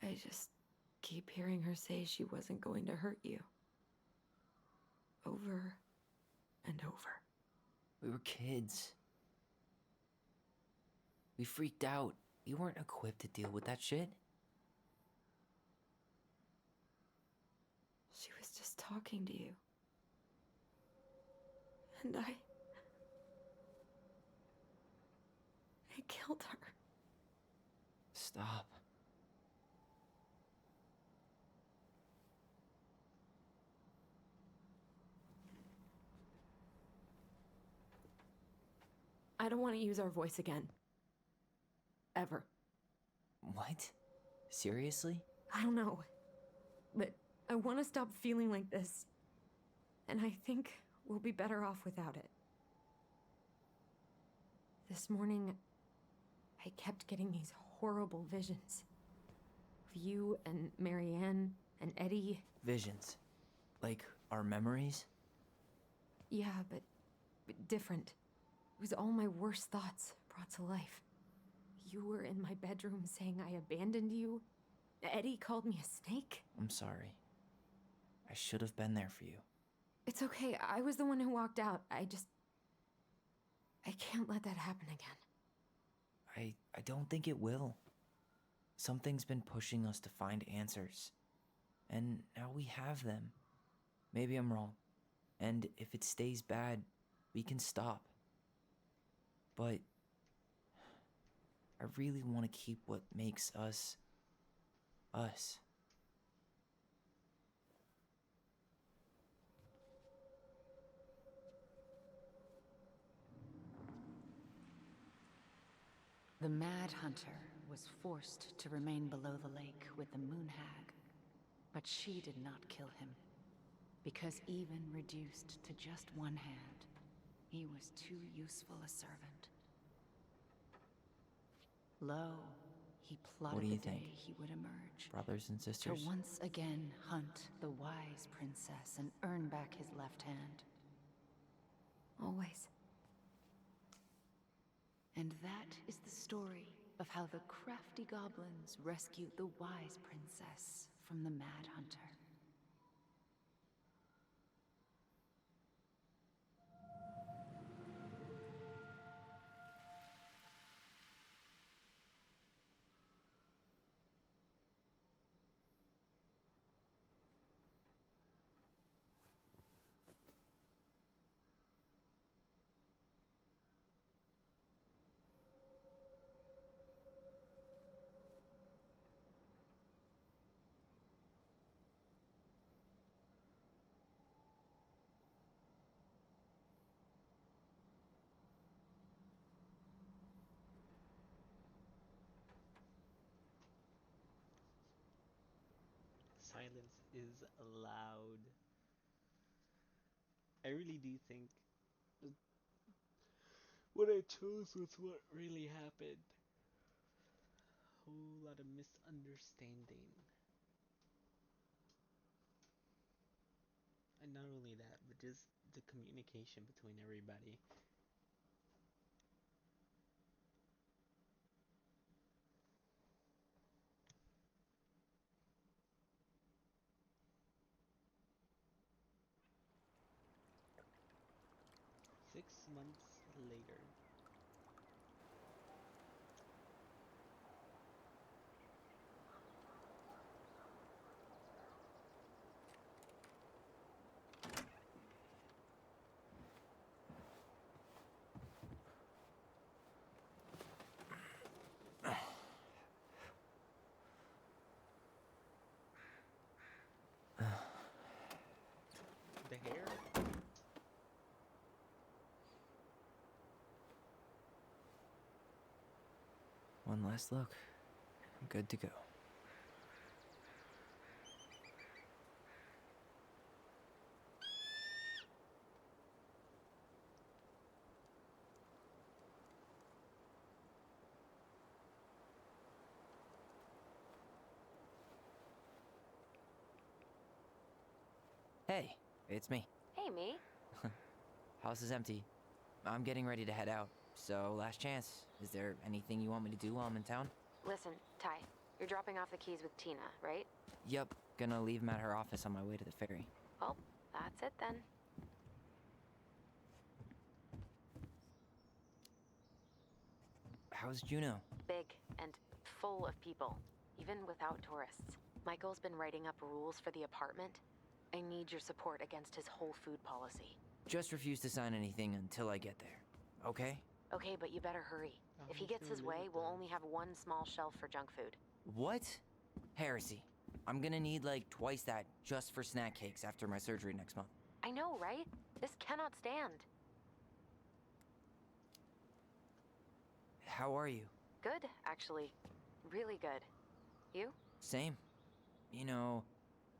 I just keep hearing her say she wasn't going to hurt you. Over and over. We were kids. We freaked out. We weren't equipped to deal with that shit. She was just talking to you. And I killed her. Stop. I don't want to use our voice again. Ever. What? Seriously? I don't know. But I want to stop feeling like this. And I think we'll be better off without it. This morning, I kept getting these horrible visions. Of you and Marianne and Eddie. Visions. Like our memories? Yeah, but different. It was all my worst thoughts brought to life. You were in my bedroom saying I abandoned you. Eddie called me a snake. I'm sorry. I should have been there for you. It's okay. I was the one who walked out. I can't let that happen again. I don't think it will. Something's been pushing us to find answers. And now we have them. Maybe I'm wrong. And if it stays bad, we can stop. But I really want to keep what makes us, us. The Mad Hunter was forced to remain below the lake with the Moon Hag, but she did not kill him, because even reduced to just one hand, he was too useful a servant. Lo, he plotted the day he would emerge. Brothers and sisters? To once again hunt the wise princess and earn back his left hand. Always. And that is the story of how the crafty goblins rescued the wise princess from the Mad Hunter. Silence is loud. I really do think what I chose was what really happened. Whole lot of misunderstanding. And not only that, but just the communication between everybody. Six months later. The hair? One last look. I'm good to go. Hey, it's me. Hey, me. House is empty. I'm getting ready to head out, so last chance. Is there anything you want me to do while I'm in town? Listen, Ty, you're dropping off the keys with Tina, right? Yup, gonna leave them at her office on my way to the ferry. Well, that's it then. How's Juno? Big and full of people, even without tourists. Michael's been writing up rules for the apartment. I need your support against his whole food policy. Just refuse to sign anything until I get there, okay? Okay, but you better hurry. If he gets his way, we'll only have one small shelf for junk food. What? Heresy. I'm gonna need like twice that just for snack cakes after my surgery next month. I know, right? This cannot stand. How are you? Good, actually. Really good. You? Same. You know,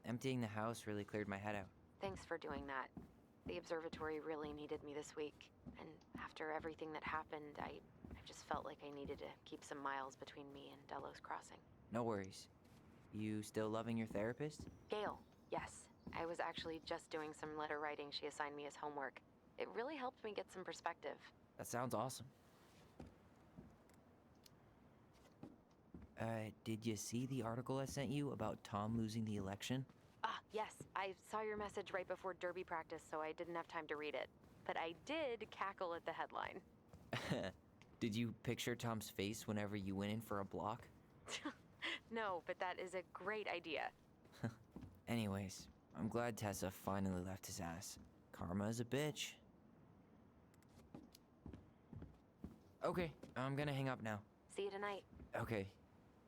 emptying the house really cleared my head out. Thanks for doing that. The observatory really needed me this week. And after everything that happened, I just felt like I needed to keep some miles between me and Delos Crossing. No worries. You still loving your therapist? Gail, yes. I was actually just doing some letter writing she assigned me as homework. It really helped me get some perspective. That sounds awesome. Did you see the article I sent you about Tom losing the election? Ah, yes. I saw your message right before derby practice, so I didn't have time to read it. But I did cackle at the headline. Did you picture Tom's face whenever you went in for a block? No, but that is a great idea. Anyways, I'm glad Tessa finally left his ass. Karma is a bitch. Okay, I'm gonna hang up now. See you tonight. Okay,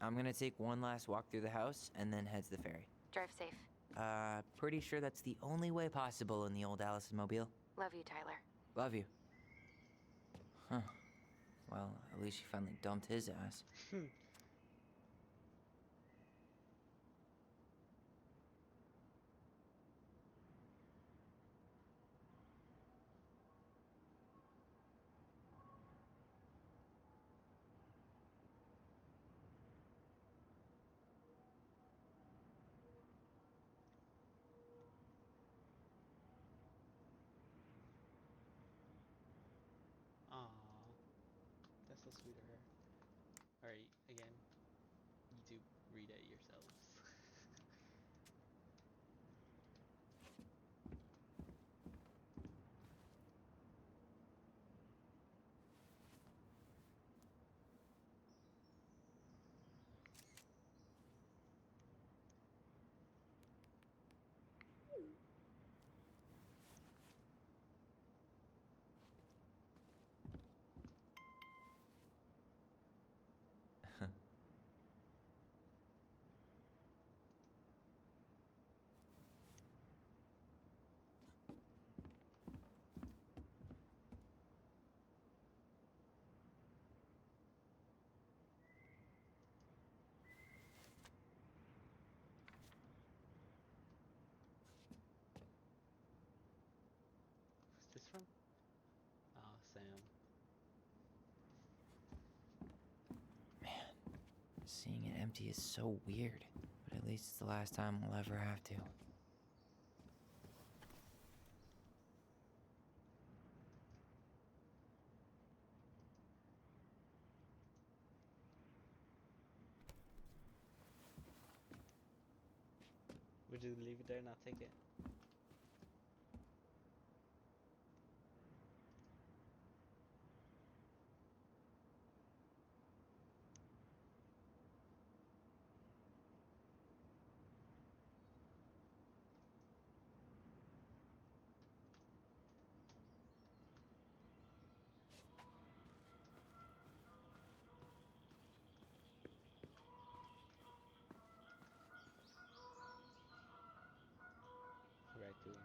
I'm gonna take one last walk through the house and then head to the ferry. Drive safe. Pretty sure that's the only way possible in the old Allison mobile. Love you, Tyler. Love you. Huh. Well, at least she finally dumped his ass. Aww. That's so sweet of her. Alright, again, you do read it yourselves. Who's this from? Oh, Sam. Man, seeing it empty is so weird. But at least it's the last time we'll ever have to. Would you leave it there and not take it? Raccoon.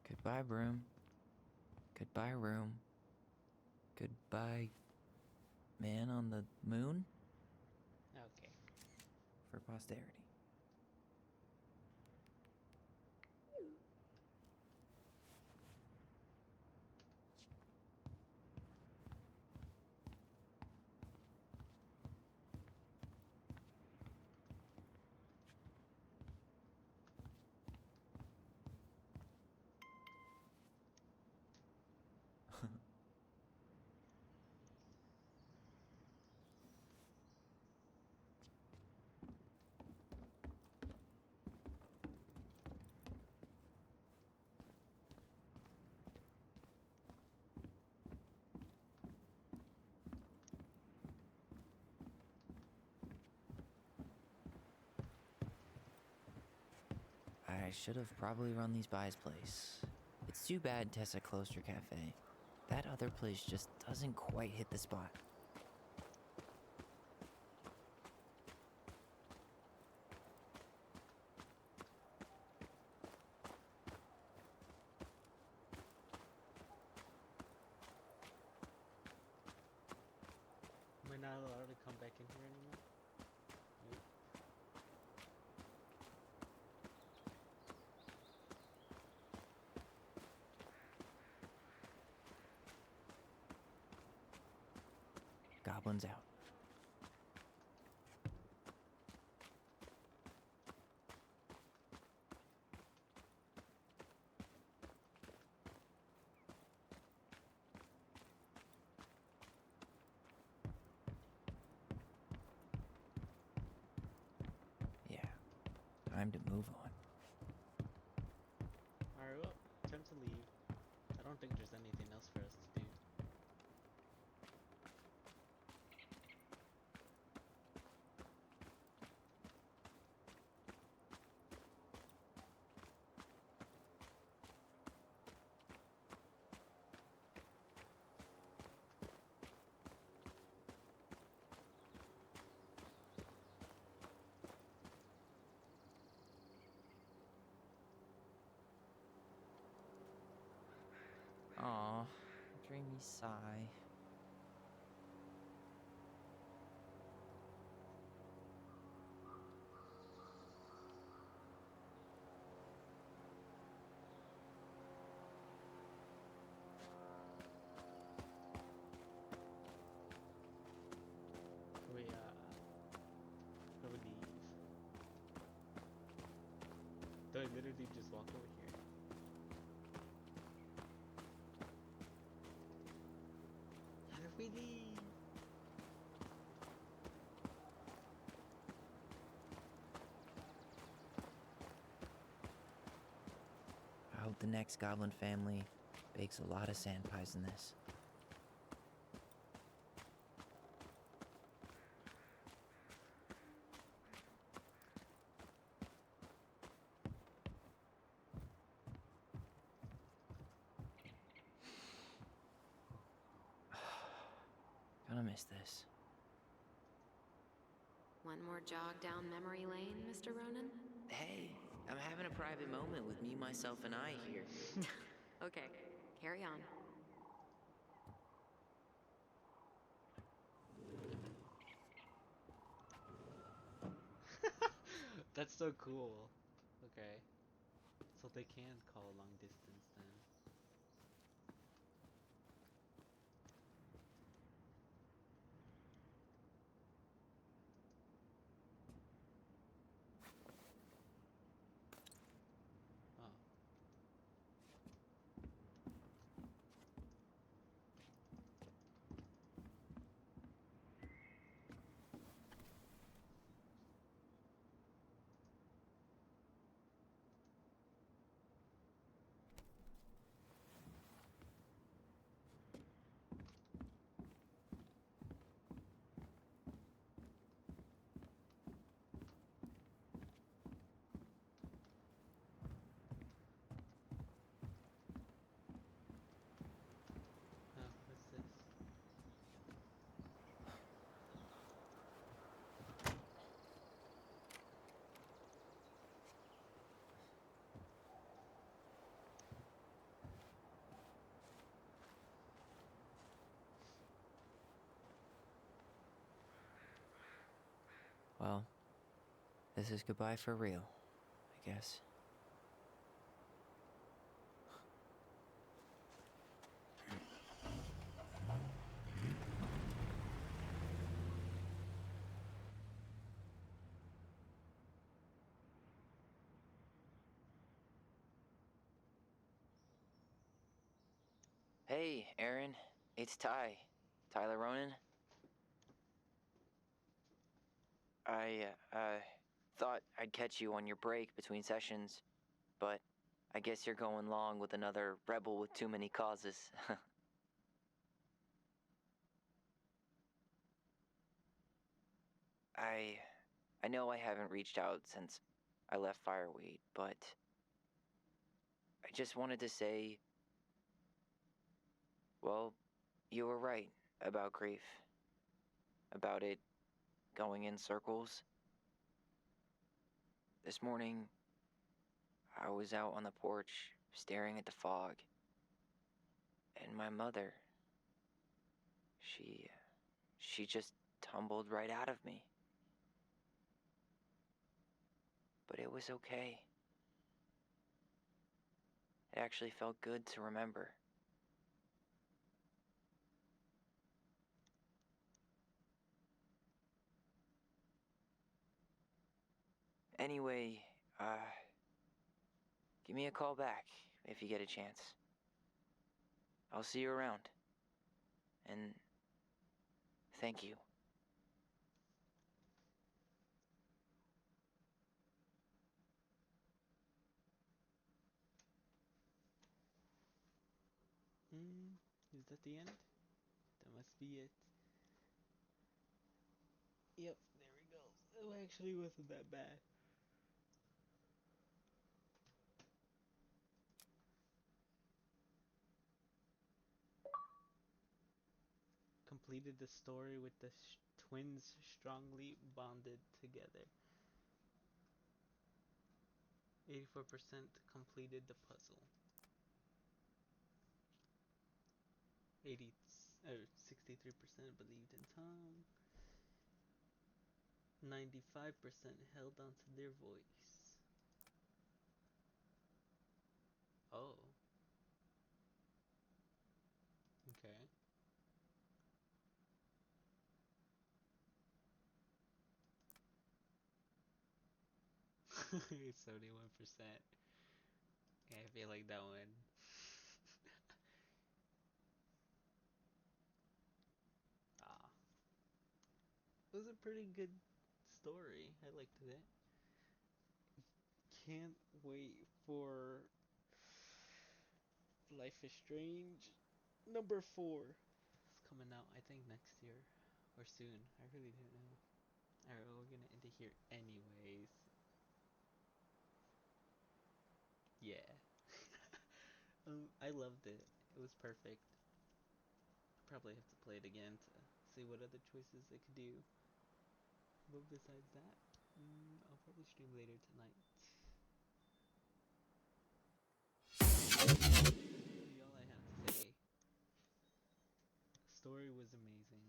Goodbye, room. Goodbye, room. Goodbye, man on the moon? Okay. for posterity. I should have probably run these by his place. It's too bad Tessa closed her cafe. That other place just doesn't quite hit the spot. Am I not allowed to come back in here anymore? Nope. Goblins out. Yeah, time to move on. Alright, well, time to leave. I don't think there's anything else for us to do. Aw, dreamy sigh. Wait, how do we leave? Do I literally just walk over here? How do we leave? I hope the next goblin family bakes a lot of sand pies in this. Gonna miss this. One more jog down memory lane, Mr. Ronan? Hey, I'm having a private moment with me, myself, and I here. Okay, carry on. That's so cool. Okay. So they can call long distance then. Oh. Oh, what's this? Well, This is goodbye for real, I guess. Hey, Aaron. It's Ty. Tyler Ronan. I thought I'd catch you on your break between sessions, but I guess you're going along with another rebel with too many causes. I know I haven't reached out since I left Fireweed, but I just wanted to say, well, you were right about grief. About it going in circles. This morning, I was out on the porch staring at the fog, and my mother, she just tumbled right out of me. But it was okay. It actually felt good to remember. Anyway, give me a call back if you get a chance. I'll see you around. And thank you. Is that the end? That must be it. Yep, there we go. It actually wasn't that bad. Completed the story with the twins strongly bonded together. 84% completed the puzzle. 63% believed in Tom. 95% held on to their voice. Oh. Okay. It's 71%. Yeah, I feel like that one. Ah. It was a pretty good story. I liked it. Can't wait for Life is Strange number 4. It's coming out, I think, next year or soon. I really don't know. Alright, well, we're gonna end it here anyways. Yeah. I loved it. It was perfect. Probably have to play it again to see what other choices I could do. But besides that, I'll probably stream later tonight. That's really all I have to say. The story was amazing.